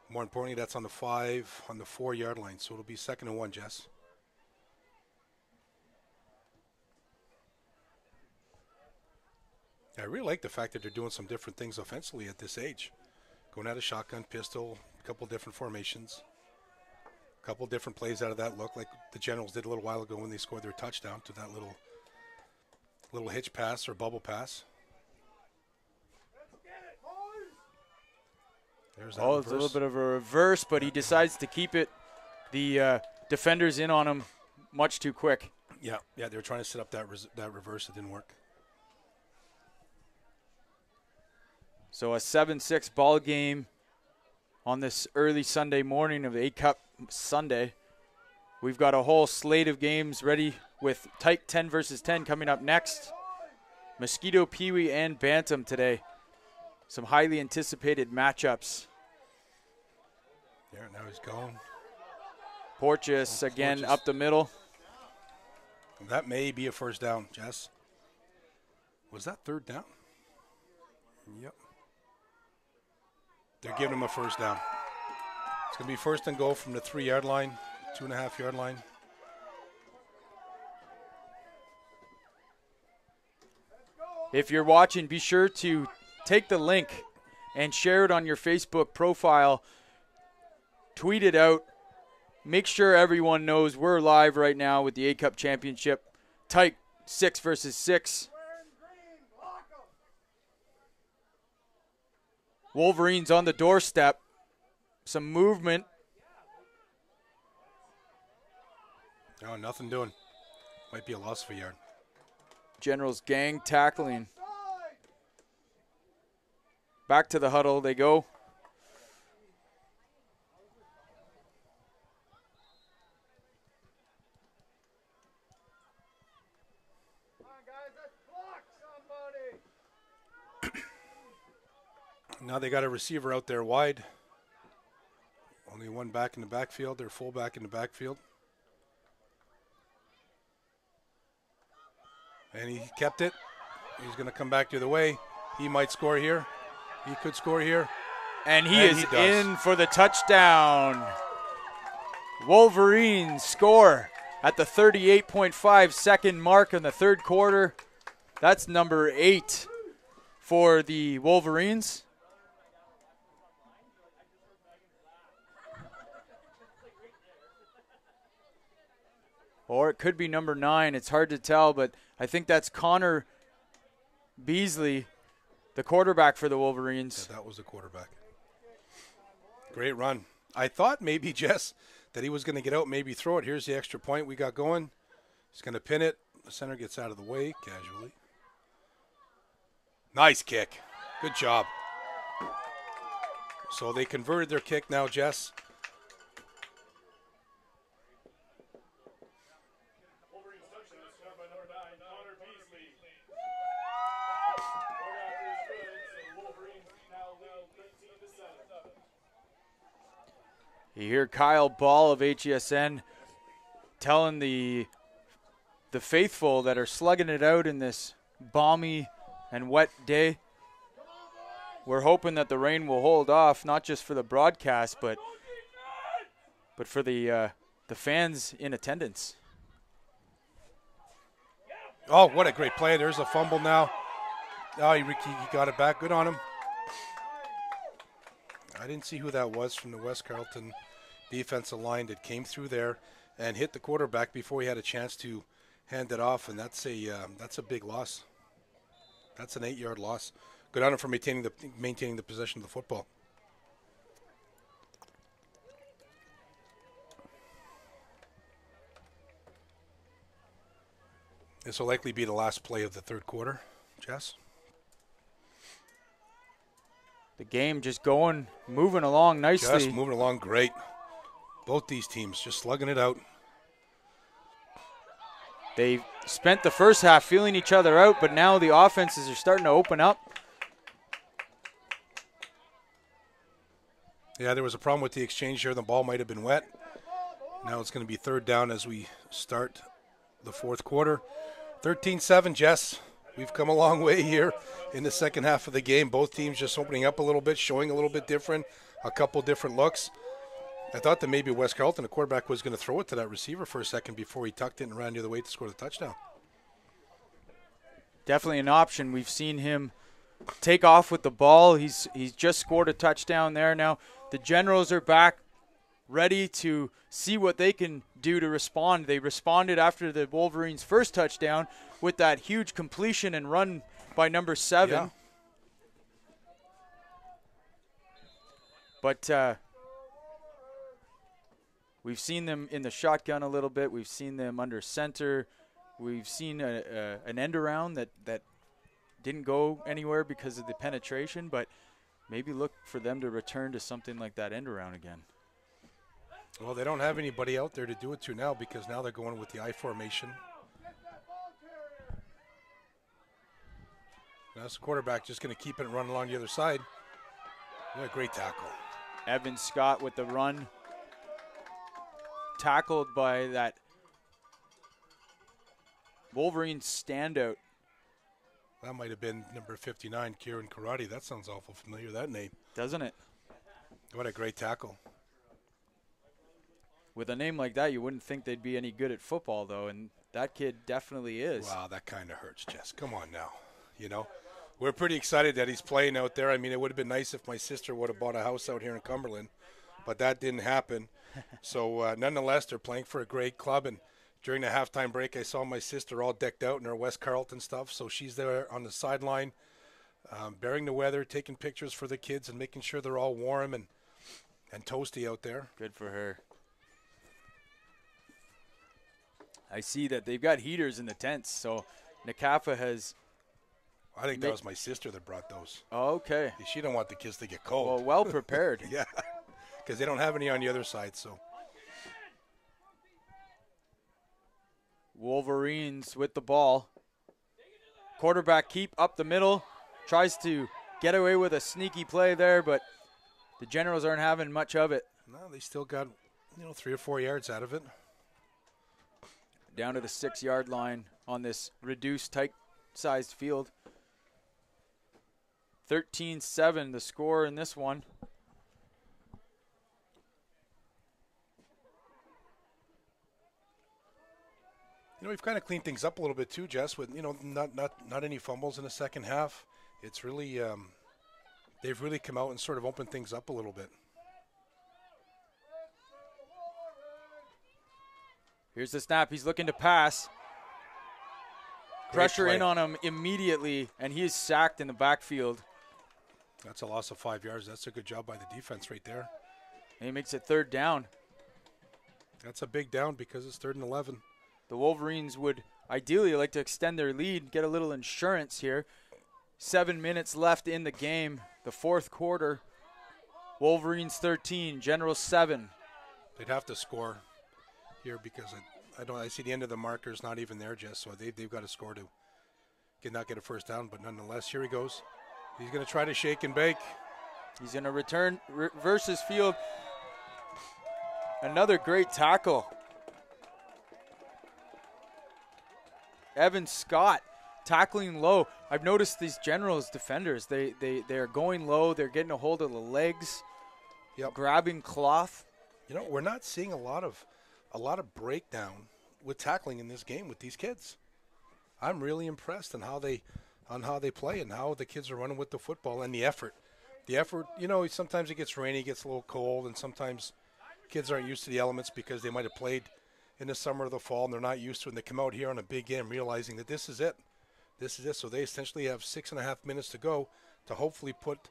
More importantly, that's on the 4-yard line. So it'll be 2nd and 1, Jess. I really like the fact that they're doing some different things offensively at this age. Going out of shotgun, pistol, a couple different formations. A couple different plays out of that look, like the Generals did a little while ago when they scored their touchdown to that little hitch pass or bubble pass. There's that it's a little bit of a reverse, but he decides to keep it. The defenders in on him much too quick. Yeah, they were trying to set up that reverse. It didn't work. So a 7-6 ball game on this early Sunday morning of the A-Cup Sunday. We've got a whole slate of games ready with Tyke 10 versus 10 coming up next. Mosquito, Peewee, and Bantam today. Some highly anticipated matchups. Yeah, now he's going. Porteous again up the middle. That may be a first down, Jess. Was that 3rd down? Yep. They're giving him a first down. It's going to be 1st and goal from the 3-yard line, 2.5-yard line. If you're watching, be sure to take the link and share it on your Facebook profile. Tweet it out. Make sure everyone knows we're live right now with the A-Cup Championship. Tyke 6 versus 6. Wolverines on the doorstep. Some movement. No, nothing doing. Might be a loss of a yard. Generals gang tackling. Back to the huddle they go. Now they got a receiver out there wide. Only one back in the backfield. They're full back in the backfield. And he kept it. He's going to come back the other way. He might score here. He could score here. And he is in for the touchdown. Wolverines score at the 38.5 second mark in the third quarter. That's number 8 for the Wolverines. Or it could be number 9. It's hard to tell, but I think that's Connor Beasley, the quarterback for the Wolverines. Yeah, that was the quarterback. Great run. I thought maybe, Jess, that he was going to get out, maybe throw it. Here's the extra point we got going. He's going to pin it. The center gets out of the way casually. Nice kick. Good job. So they converted their kick now, Jess. You hear Kyle Ball of HESN telling the faithful that are slugging it out in this balmy and wet day. We're hoping that the rain will hold off, not just for the broadcast, but for the fans in attendance. Oh, what a great play. There's a fumble now. Oh, he got it back. Good on him. I didn't see who that was from the West Carleton defensive line that came through there and hit the quarterback before he had a chance to hand it off, and that's a big loss. That's an 8-yard loss. Good on him for maintaining the possession of the football. This will likely be the last play of the third quarter, Jess. The game just moving along nicely. Just moving along great. Both these teams just slugging it out. They spent the first half feeling each other out, but now the offenses are starting to open up. Yeah, there was a problem with the exchange here. The ball might have been wet. Now it's going to be third down as we start the fourth quarter. 13-7, Jess. We've come a long way here in the second half of the game. Both teams just opening up a little bit, showing a little bit different, a couple different looks. I thought that maybe West Carleton, the quarterback, was going to throw it to that receiver for a second before he tucked it and ran the other way to score the touchdown. Definitely an option. We've seen him take off with the ball. He's just scored a touchdown there. Now the Generals are back, ready to see what they can do to respond. They responded after the Wolverines' first touchdown with that huge completion and run by number 7. Yeah. But we've seen them in the shotgun a little bit. We've seen them under center. We've seen an end around that didn't go anywhere because of the penetration, but maybe look for them to return to something like that end around again. Well, they don't have anybody out there to do it to now because now they're going with the I formation. Now this quarterback just going to keep it and run along the other side. What a great tackle. Evan Scott with the run. Tackled by that Wolverine standout. That might have been number 59, Kieran Karate. That sounds awful familiar, that name. Doesn't it? What a great tackle. With a name like that, you wouldn't think they'd be any good at football, though, and that kid definitely is. Wow, that kind of hurts, Jess. Come on now. You know, we're pretty excited that he's playing out there. I mean, it would have been nice if my sister would have bought a house out here in Cumberland, but that didn't happen. So, nonetheless, they're playing for a great club, and during the halftime break, I saw my sister all decked out in her West Carleton stuff, so she's there on the sideline, bearing the weather, taking pictures for the kids and making sure they're all warm and toasty out there. Good for her. I see that they've got heaters in the tents, so NCAFA has... I think that was my sister that brought those. Oh, okay. She don't want the kids to get cold. Well, well prepared. Yeah, because they don't have any on the other side, so... Wolverines with the ball. Quarterback keep up the middle. Tries to get away with a sneaky play there, but the Generals aren't having much of it. No, they still got 3 or 4 yards out of it. Down to the 6-yard line on this reduced, tight-sized field. 13-7 the score in this one. We've kind of cleaned things up a little bit too, Jess, with not any fumbles in the second half. It's really they've really come out and sort of opened things up a little bit. Here's the snap. He's looking to pass. Pressure in on him immediately, and he is sacked in the backfield. That's a loss of 5 yards. That's a good job by the defense right there. And he makes it 3rd down. That's a big down because it's 3rd and 11. The Wolverines would ideally like to extend their lead, get a little insurance here. 7 minutes left in the game, the 4th quarter. Wolverines 13, Generals 7. They'd have to score here because I see the end of the marker's not even there, Jess, so they've got to score to not get a first down, but nonetheless, here he goes. He's going to try to shake and bake. He's going to return versus field. Another great tackle. Evan Scott tackling low. I've noticed these Generals defenders, they are going low. They're getting a hold of the legs, grabbing cloth. We're not seeing a lot of breakdown with tackling in this game with these kids. I'm really impressed on how they play and how the kids are running with the football and the effort. The effort, sometimes it gets rainy, it gets a little cold, and sometimes kids aren't used to the elements because they might have played in the summer or the fall and they're not used to it, and they come out here on a big game realizing that this is it. So they essentially have 6.5 minutes to go to hopefully put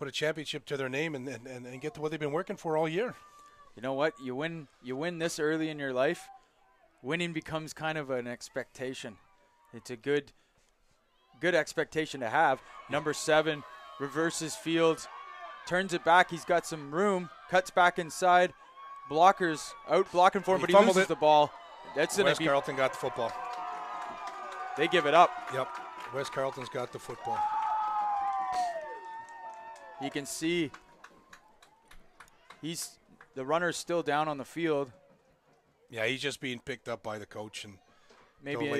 a championship to their name and get to what they've been working for all year. You know what? You win this early in your life, winning becomes kind of an expectation. It's a good expectation to have. Number 7 reverses field, turns it back. He's got some room, cuts back inside. Blockers out blocking for him, but he loses the ball. That's West Carleton got the football. They give it up. Yep, West Carleton's got the football. You can see the runner's still down on the field. Yeah, he's just being picked up by the coach and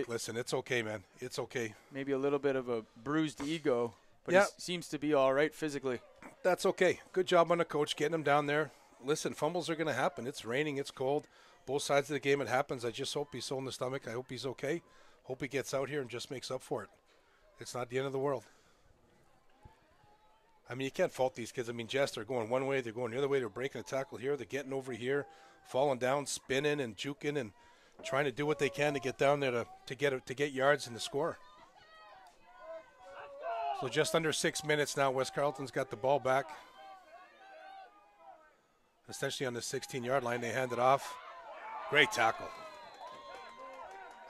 listen, it's okay, man. It's okay. Maybe a little bit of a bruised ego, but he seems to be all right physically. That's okay. Good job on the coach getting him down there. Listen, fumbles are going to happen. It's raining. It's cold. Both sides of the game it happens. I just hope he's so in the stomach. I hope he's okay. Hope he gets out here and just makes up for it. It's not the end of the world. I mean, you can't fault these kids. I mean, Jess, they're going one way. They're going the other way. They're breaking a tackle here. They're getting over here, falling down, spinning and juking and trying to do what they can to get down there to get yards and to score. So just under 6 minutes now. West Carleton's got the ball back. Essentially on the 16-yard line, they hand it off. Great tackle.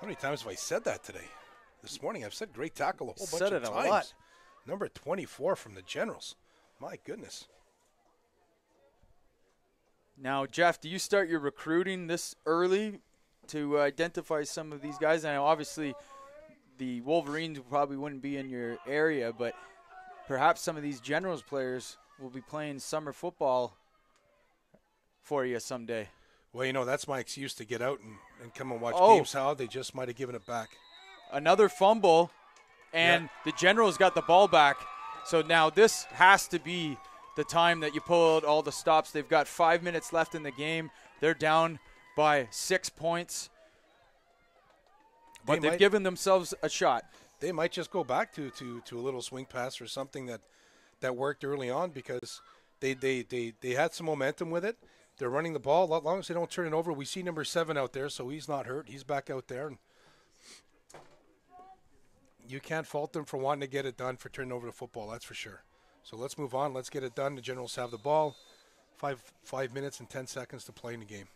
How many times have I said that today? This morning I've said great tackle a whole bunch of times. Said it a lot. Number 24 from the Generals. My goodness. Now, Jeff, do you start your recruiting this early to identify some of these guys? I know obviously the Wolverines probably wouldn't be in your area, but perhaps some of these Generals players will be playing summer football for you someday. Well, that's my excuse to get out and come and watch games. How they just might have given it back. Another fumble, and the Generals got the ball back. So now this has to be the time that you pull out all the stops. They've got 5 minutes left in the game. They're down by 6 points. But they've given themselves a shot. They might just go back to a little swing pass or something that worked early on because they had some momentum with it. They're running the ball. As long as they don't turn it over. We see number 7 out there, so he's not hurt. He's back out there. And you can't fault them for wanting to get it done, for turning over the football, that's for sure. So let's move on. Let's get it done. The Generals have the ball. 5 minutes and 10 seconds to play in the game.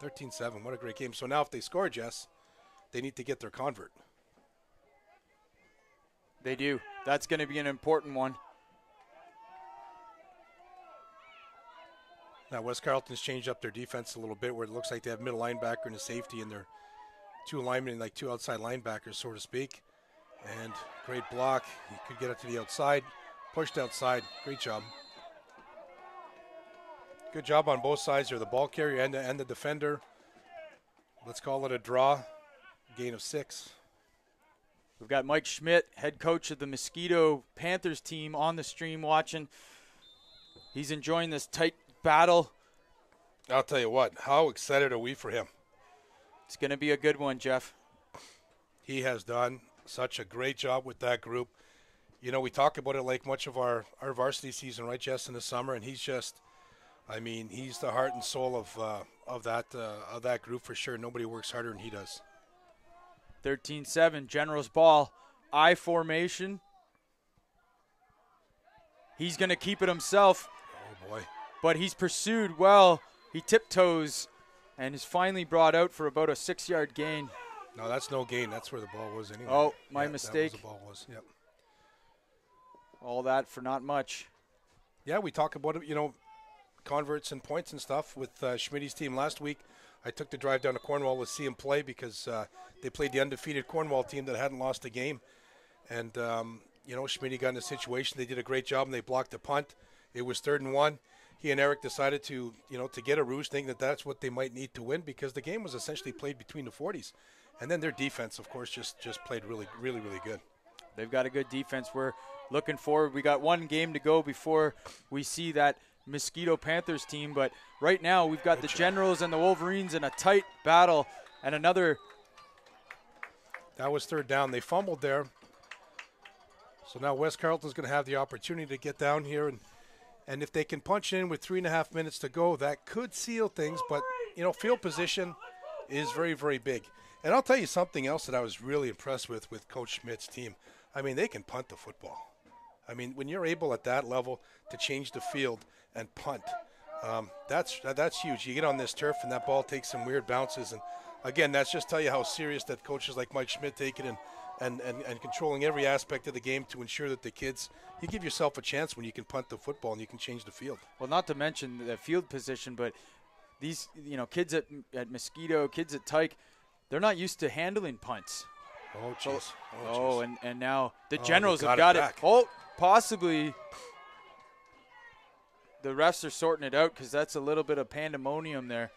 13-7. What a great game. So now if they score, Jess, they need to get their convert. They do. That's going to be an important one. Now, West Carleton's changed up their defense a little bit where it looks like they have middle linebacker and a safety and their 2 linemen and 2 outside linebackers, so to speak. And great block. He could get it to the outside. Pushed outside. Great job. Good job on both sides here, the ball carrier and the defender. Let's call it a draw. Gain of 6. We've got Mike Schmidt, head coach of the Mosquito Panthers team, on the stream watching. He's enjoying this tight battle. I'll tell you what, how excited are we for him? It's going to be a good one, Jeff. He has done such a great job with that group. You know, we talk about it like much of our varsity season, right, Jess, in the summer, and he's just, I mean, he's the heart and soul of that group for sure. Nobody works harder than he does. 13-7, Generals ball, I formation. He's going to keep it himself. Oh, boy. But he's pursued well. He tiptoes and is finally brought out for about a 6-yard gain. No, that's no gain. That's where the ball was anyway. Oh, my mistake. That was the ball was, yep. All that for not much. Yeah, we talk about it, you know, converts and points and stuff with Schmidt's team last week. I took the drive down to Cornwall to see him play because they played the undefeated Cornwall team that hadn't lost a game. And, you know, Schmidt got in a situation. They did a great job, and they blocked the punt. It was 3rd and 1. He and Eric decided to, you know, to get a roost, thinking that that's what they might need to win because the game was essentially played between the 40s. And then their defense, of course, just played really good. They've got a good defense. We're looking forward. We got one game to go before we see that Mosquito Panthers team. But right now we've got the Generals and the Wolverines in a tight battle. And another. That was 3rd down. They fumbled there. So now West Carleton's going to have the opportunity to get down here. And if they can punch in with 3.5 minutes to go, that could seal things. But, you know, field position is very, very big. And I'll tell you something else that I was really impressed with Coach Schmidt's team. I mean, they can punt the football. I mean, when you're able at that level to change the field and punt, that's huge. You get on this turf and that ball takes some weird bounces. And, again, that's just tell you how serious that coaches like Mike Schmidt take it and controlling every aspect of the game to ensure that the kids, you give yourself a chance when you can punt the football and you can change the field. Well, not to mention the field position, but these, you know, kids at Mosquito, kids at Tyke, they're not used to handling punts. Oh, jeez. Oh, and now the Generals have got got it. Oh, possibly the refs are sorting it out because that's a little bit of pandemonium there.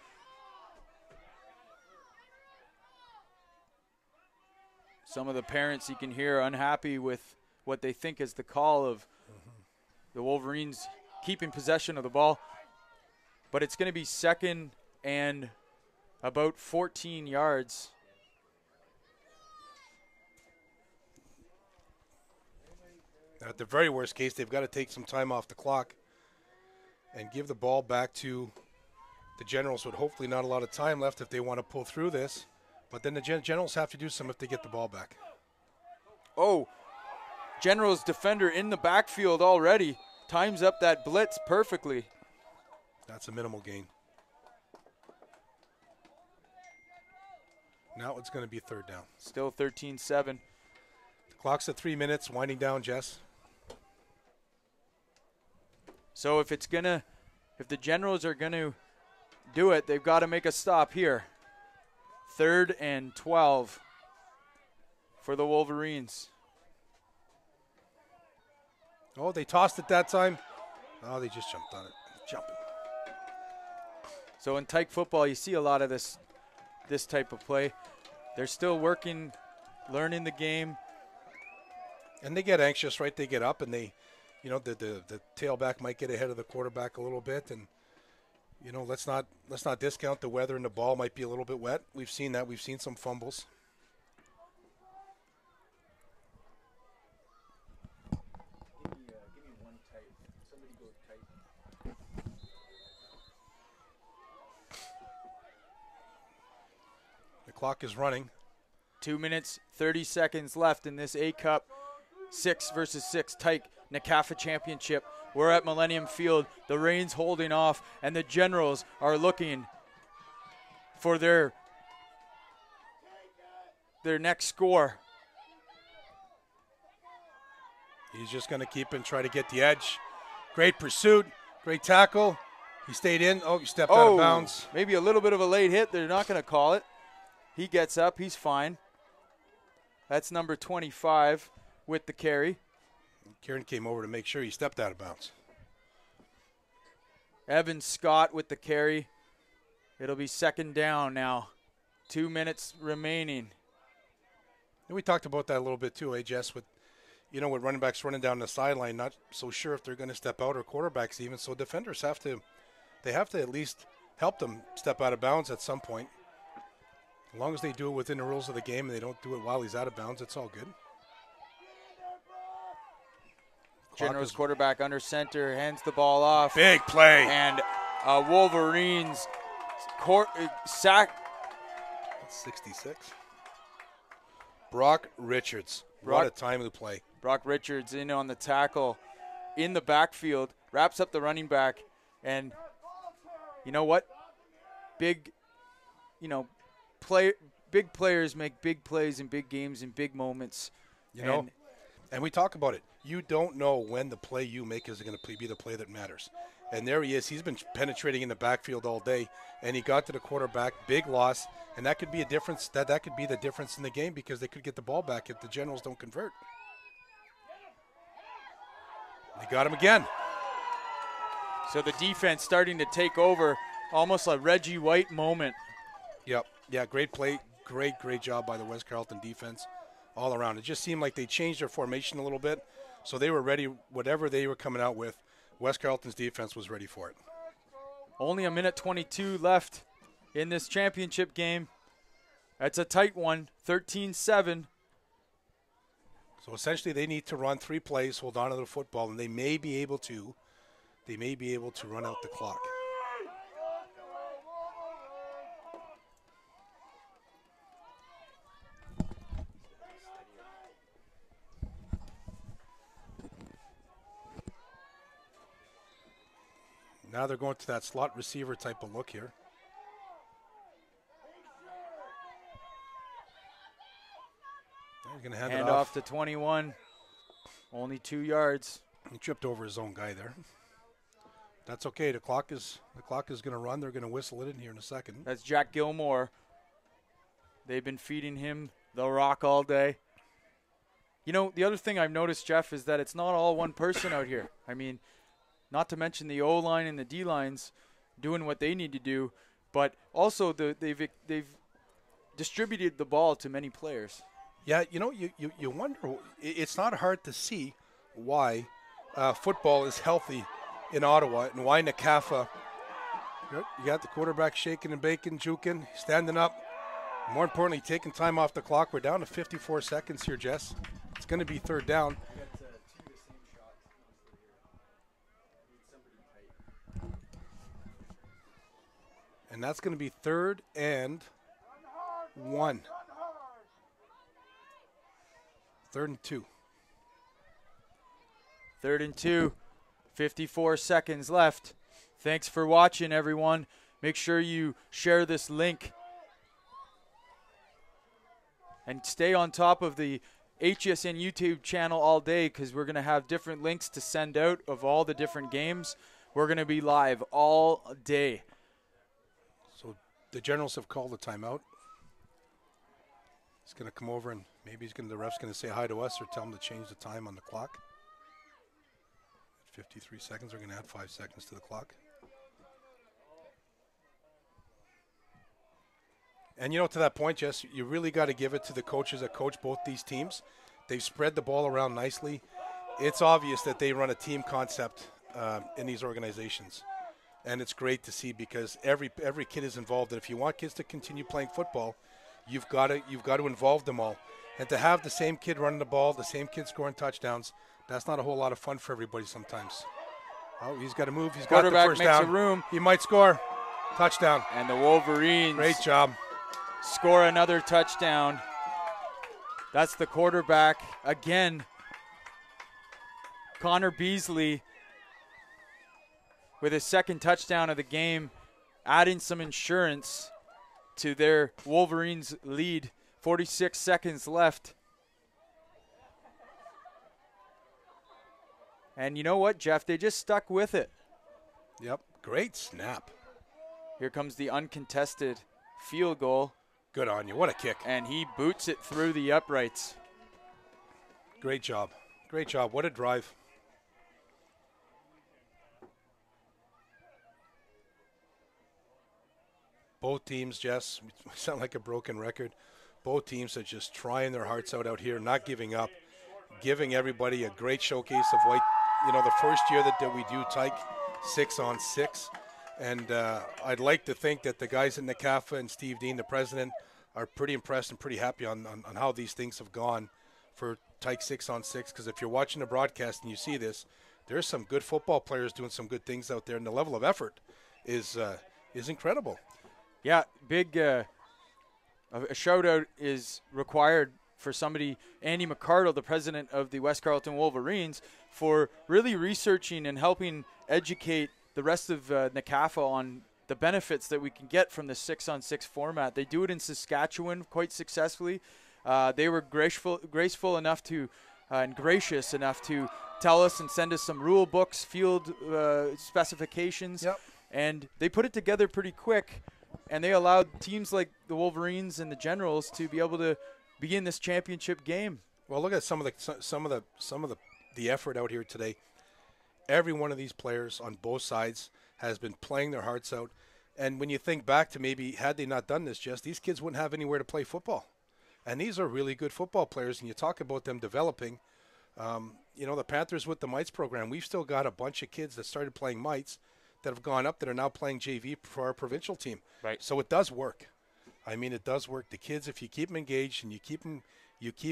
Some of the parents you can hear unhappy with what they think is the call of the Wolverines keeping possession of the ball. But it's going to be 2nd and about 14 yards. At the very worst case, they've got to take some time off the clock and give the ball back to the Generals with hopefully not a lot of time left if they want to pull through this. But then the Generals have to do some if they get the ball back. Oh, Generals defender in the backfield already. Times up that blitz perfectly. That's a minimal gain. Now it's going to be 3rd down. Still 13-7. The clock's at 3 minutes, winding down, Jess. So if the Generals are going to do it, they've got to make a stop here. 3rd and 12 for the Wolverines. Oh, they tossed it that time. Oh, they just jumped on it. Jumping. So in Tyke football, you see a lot of this type of play. They're still working, learning the game. And they get anxious, right? They get up and they, you know, the tailback might get ahead of the quarterback a little bit. And, you know, let's not discount the weather and the ball might be a little bit wet. We've seen that. We've seen some fumbles. The clock is running. 2 minutes, 30 seconds left in this A-Cup 6 versus 6 Tyke NCAFA Championship. We're at Millennium Field. The rain's holding off, and the Generals are looking for their next score. He's just going to keep and try to get the edge. Great pursuit. Great tackle. He stayed in. Oh, he stepped out of bounds. Maybe a little bit of a late hit. They're not going to call it. He gets up. He's fine. That's number 25 with the carry. Kieran came over to make sure he stepped out of bounds. Evan Scott with the carry. It'll be second down now. 2 minutes remaining. And we talked about that a little bit too, Jess, with running backs running down the sideline, not so sure if they're going to step out, or quarterbacks even. So defenders have to at least help them step out of bounds at some point. As long as they do it within the rules of the game and they don't do it while he's out of bounds, it's all good. General's quarterback under center, hands the ball off. Big play. And Wolverines sack. That's 66. Brock Richards. What a timely play. Brock Richards in on the tackle in the backfield, wraps up the running back, and you know what? Big players make big plays in big games in big moments. And we talk about it. You don't know when the play you make is going to be the play that matters. And there he is. He's been penetrating in the backfield all day, and he got to the quarterback. Big loss, and that could be a difference. That could be the difference in the game, because they could get the ball back if the Generals don't convert. They got him again. So the defense starting to take over, almost a Reggie White moment. Yep. Yeah, great play. Great job by the West Carleton defense all around. It just seemed like they changed their formation a little bit, so they were ready. Whatever they were coming out with, West Carleton's defense was ready for it. Only a minute 22 left in this championship game. That's a tight one, 13-7. So essentially they need to run 3 plays, hold on to the football, and they may be able to run out the clock. Now they're going to that slot receiver type of look here. He's going to hand it off to 21. Only 2 yards. He tripped over his own guy there. That's okay. The clock is going to run. They're going to whistle it in here in a second. That's Jack Gilmore. They've been feeding him the rock all day. The other thing I've noticed, Jeff, is that it's not all one person out here. I mean, not to mention the O-line and the D-lines doing what they need to do, but also they've distributed the ball to many players. Yeah, you wonder. It's not hard to see why football is healthy in Ottawa and why Nakafa. You got the quarterback shaking and baking, juking, standing up. More importantly, taking time off the clock. We're down to 54 seconds here, Jess. It's going to be third down. And that's going to be 3rd and 1. 3rd and 2. 3rd and 2. 54 seconds left. Thanks for watching, everyone. Make sure you share this link. And stay on top of the HESN YouTube channel all day, because we're going to have different links to send out of all the different games. We're going to be live all day. So the Generals have called a timeout. He's going to come over and maybe the ref's going to say hi to us or tell him to change the time on the clock. At 53 seconds, we're going to add 5 seconds to the clock. And to that point, Jess, you really got to give it to the coaches that coach both these teams. They've spread the ball around nicely. It's obvious that they run a team concept in these organizations. And it's great to see, because every kid is involved. And if you want kids to continue playing football, you've got to involve them all. And to have the same kid running the ball, the same kid scoring touchdowns, that's not a whole lot of fun for everybody sometimes. Oh, he's got to move. He's got the first makes down. A room. He might score. Touchdown. And the Wolverines. Great job. Score another touchdown. That's the quarterback again. Connor Beasley with his 2nd touchdown of the game, adding some insurance to their Wolverines lead. 46 seconds left. And you know what, Jeff? They just stuck with it. Yep. Great snap. Here comes the uncontested field goal. Good on you. What a kick. And he boots it through the uprights. Great job. Great job. What a drive. Both teams, Jess, we sound like a broken record. Both teams are just trying their hearts out here, not giving up, giving everybody a great showcase of what, the first year that we do Tyke 6-on-6. And I'd like to think that the guys in NCAFA and Steve Dean, the president, are pretty impressed and pretty happy on how these things have gone for Tyke 6-on-6. Because if you're watching the broadcast and you see this, there's some good football players doing some good things out there, and the level of effort is incredible. Yeah, big a shout-out is required for somebody, Andy McCardle, the president of the West Carleton Wolverines, for really researching and helping educate the rest of NCAFA on the benefits that we can get from the 6-on-6 format. They do it in Saskatchewan quite successfully. They were graceful enough to and gracious enough to tell us and send us some rule books, field specifications, and they put it together pretty quick. And they allowed teams like the Wolverines and the Generals to be able to begin this championship game. Well, look at some of the effort out here today. Every one of these players on both sides has been playing their hearts out. And when you think back to maybe had they not done this, Jess, these kids wouldn't have anywhere to play football. And these are really good football players. And you talk about them developing. The Panthers with the Mites program, we've still got a bunch of kids that started playing Mites that have gone up that are now playing JV for our provincial team. Right. So it does work. I mean, it does work. The kids, if you keep them engaged and you keep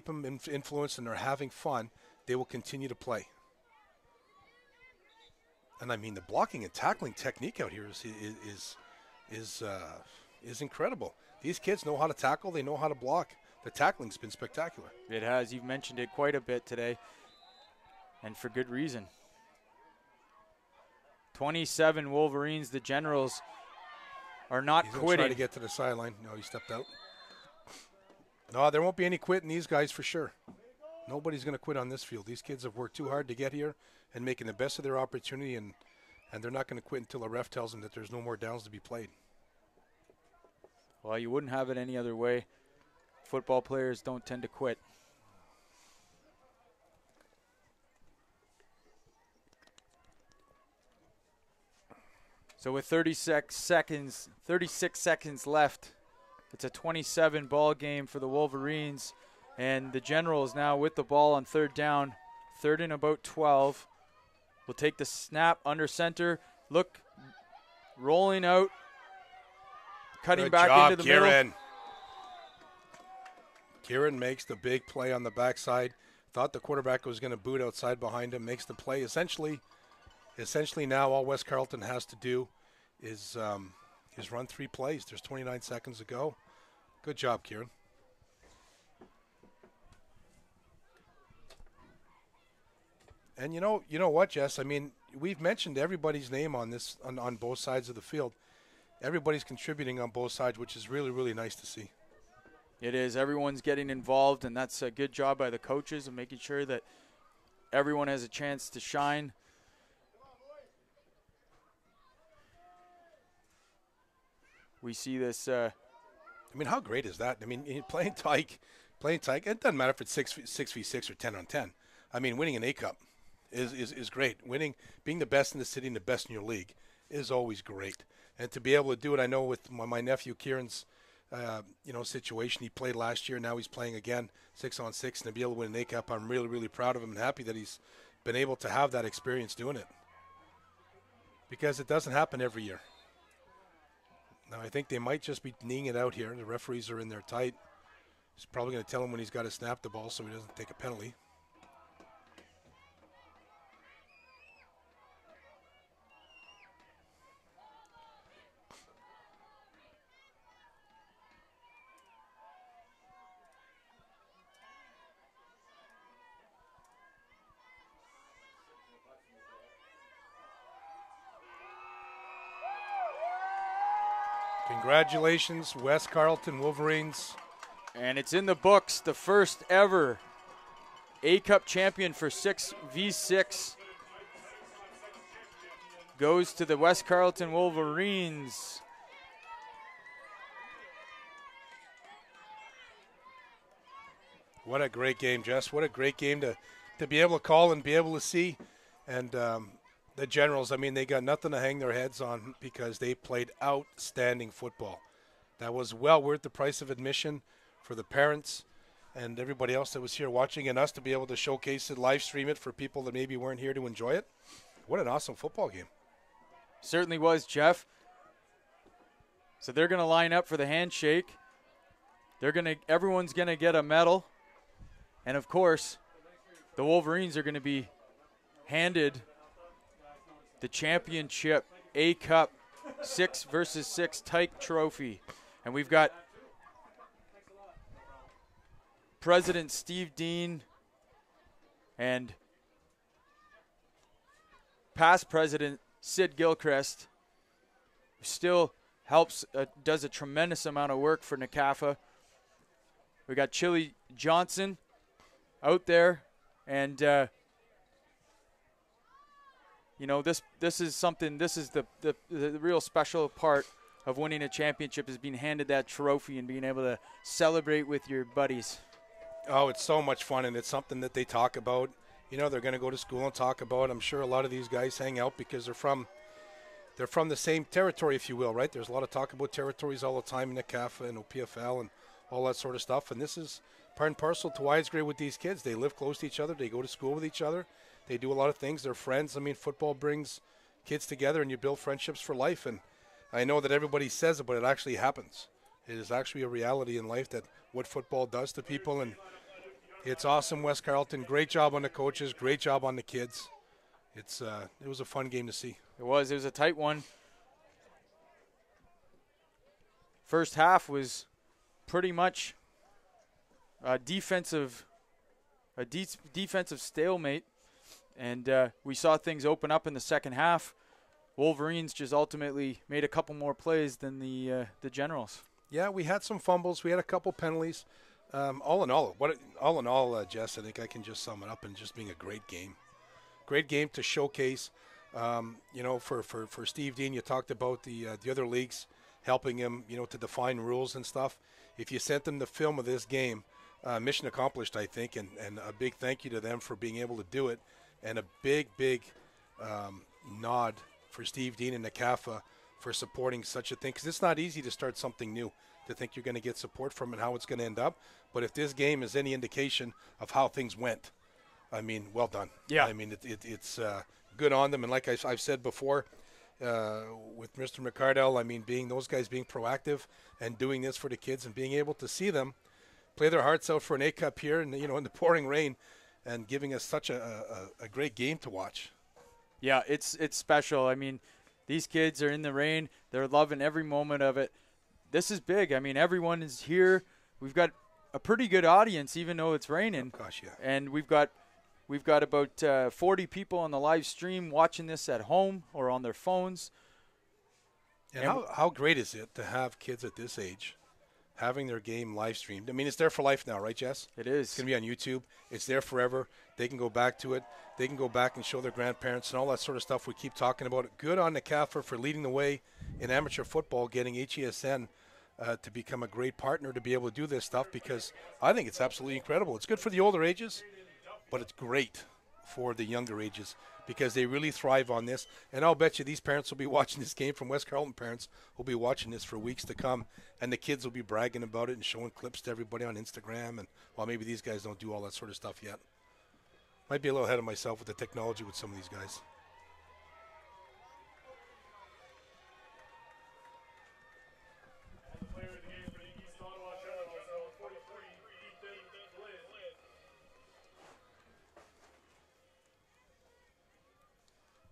them influenced and they're having fun, they will continue to play. And I mean, the blocking and tackling technique out here is incredible. These kids know how to tackle. They know how to block. The tackling's been spectacular. It has. You've mentioned it quite a bit today, and for good reason. 27 Wolverines. The Generals are not He's quitting. Trying to get to the sideline. No, he stepped out. No, there won't be any quitting these guys for sure. Nobody's going to quit on this field. These kids have worked too hard to get here and making the best of their opportunity, and they're not going to quit until a ref tells them that there's no more downs to be played. Well, you wouldn't have it any other way. Football players don't tend to quit. So with 36 seconds left, it's a 27 ball game for the Wolverines, and the Generals now with the ball on third down, third and about 12. Will take the snap under center. Look, rolling out, cutting Good back job, into the Kieran. middle. Kieran makes the big play on the backside. Thought the quarterback was going to boot outside behind him. Makes the play. Essentially now all West Carleton has to do is run 3 plays. There's 29 seconds to go. Good job, Kieran. And you know what, Jess? I mean, we've mentioned everybody's name on this on both sides of the field. Everybody's contributing on both sides, which is really, really nice to see. It is. Everyone's getting involved, and that's a good job by the coaches of making sure that everyone has a chance to shine. We see this. I mean, how great is that? I mean, playing Tyke, it doesn't matter if it's 6v6 or 10-on-10. I mean, winning an A-Cup is great. Winning, being the best in the city and the best in your league is always great. And to be able to do it, I know with my nephew Kieran's, situation. He played last year. Now he's playing again, 6-on-6, and to be able to win an A-Cup, I'm really, really proud of him and happy that he's been able to have that experience doing it. Because it doesn't happen every year. Now, I think they might just be kneeing it out here. The referees are in there tight. He's probably going to tell him when he's got to snap the ball so he doesn't take a penalty. Congratulations, West Carleton Wolverines. And it's in the books, the first ever A-Cup champion for 6v6 goes to the West Carleton Wolverines. What a great game, Jess. What a great game to be able to call and be able to see. And the Generals, I mean, they got nothing to hang their heads on because they played outstanding football. That was well worth the price of admission for the parents and everybody else that was here watching, and us to be able to showcase it, live stream it for people that maybe weren't here to enjoy it. What an awesome football game. Certainly was, Jeff. So they're going to line up for the handshake. Everyone's going to get a medal. And of course, the Wolverines are going to be handed the championship A-Cup 6v6 Tyke trophy. And we've got President Steve Dean and past President Sid Gilchrist, who still helps, does a tremendous amount of work for NCAFA. We got Chili Johnson out there, and you know, this is something. This is the real special part of winning a championship, is being handed that trophy and being able to celebrate with your buddies. Oh, it's so much fun, and it's something that they talk about. You know, they're going to go to school and talk about. I'm sure a lot of these guys hang out because they're from the same territory, if you will, right? There's a lot of talk about territories all the time in the CAFA and OPFL and all that sort of stuff. And this is part and parcel to why it's great with these kids. They live close to each other. They go to school with each other. They do a lot of things. They're friends. I mean, football brings kids together, and you build friendships for life. And I know that everybody says it, but it actually happens. It is actually a reality in life, that what football does to people. And it's awesome, West Carleton. Great job on the coaches. Great job on the kids. It was a fun game to see. It was a tight one. First half was pretty much a defensive stalemate, and we saw things open up in the second half. Wolverines just ultimately made a couple more plays than the Generals. Yeah, we had some fumbles. We had a couple penalties. All in all, Jess, I think I can just sum it up in just being a great game. Great game to showcase. You know, for Steve Dean, you talked about the other leagues helping him, you know, to define rules and stuff. If you sent them the film of this game, mission accomplished, I think, and a big thank you to them for being able to do it, and a big nod for Steve Dean and NCAFA for supporting such a thing, because it's not easy to start something new, to think you're going to get support from it and how it's going to end up. But if this game is any indication of how things went, I mean, well done. Yeah. I mean, it's good on them. And like I've said before, with Mr. McCardell, I mean, those guys being proactive and doing this for the kids and being able to see them play their hearts out for an A-Cup here, and, you know, in the pouring rain, and giving us such a great game to watch. Yeah, it's special. I mean, these kids are in the rain. They're loving every moment of it. This is big. I mean, everyone is here. We've got a pretty good audience, even though it's raining. Oh, gosh, yeah. And we've got about 40 people on the live stream watching this at home or on their phones. And how great is it to have kids at this age having their game live streamed? I mean, it's there for life now, right, Jess? It is. It's going to be on YouTube. It's there forever. They can go back to it. They can go back and show their grandparents and all that sort of stuff we keep talking about. Good on the CAFA for leading the way in amateur football, getting HESN to become a great partner to be able to do this stuff, because I think it's absolutely incredible. It's good for the older ages, but it's great for the younger ages because they really thrive on this. And I'll bet you these parents will be watching this game, from West Carleton parents will be watching this for weeks to come, and the kids will be bragging about it and showing clips to everybody on Instagram. And, well, maybe these guys don't do all that sort of stuff yet. Might be a little ahead of myself with the technology with some of these guys.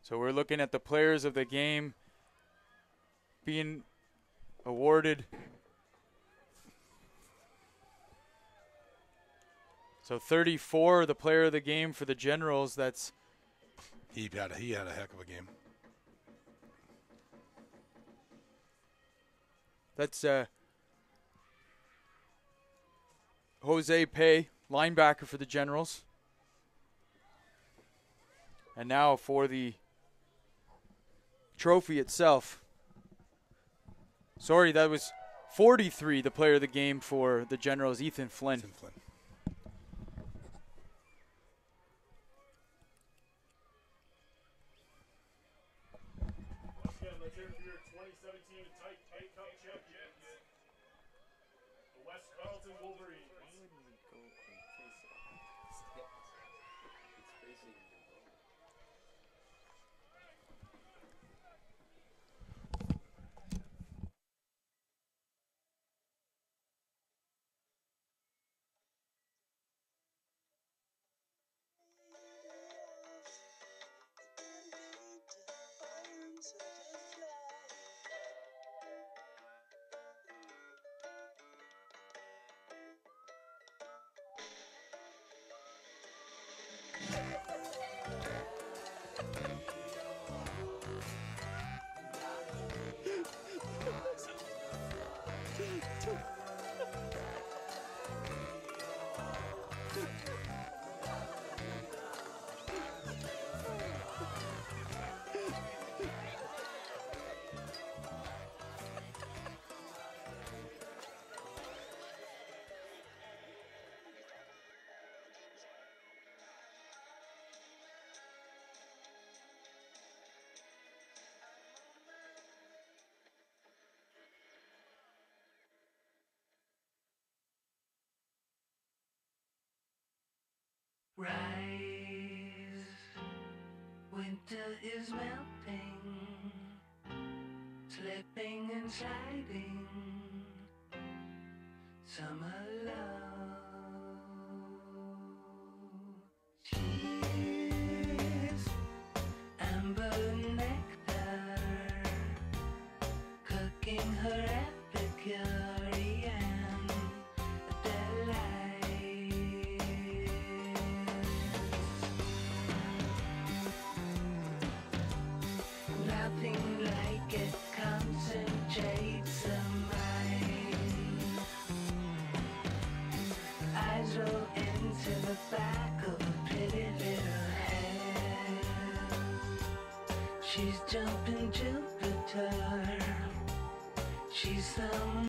So we're looking at the players of the game being awarded. So 34, the player of the game for the Generals. That's he had a heck of a game. That's Jose Pay, linebacker for the Generals. And now for the trophy itself. Sorry, that was 43, the player of the game for the Generals, Ethan Flynn. West Carleton Wolverines. Rise, winter is melting, slipping and sliding, summer love. Cheers, amber nectar, cooking her Epicurean delight. Nothing like it concentrates the mind. Eyes roll into the back of a pretty little head. She's jumping Jupiter. She's some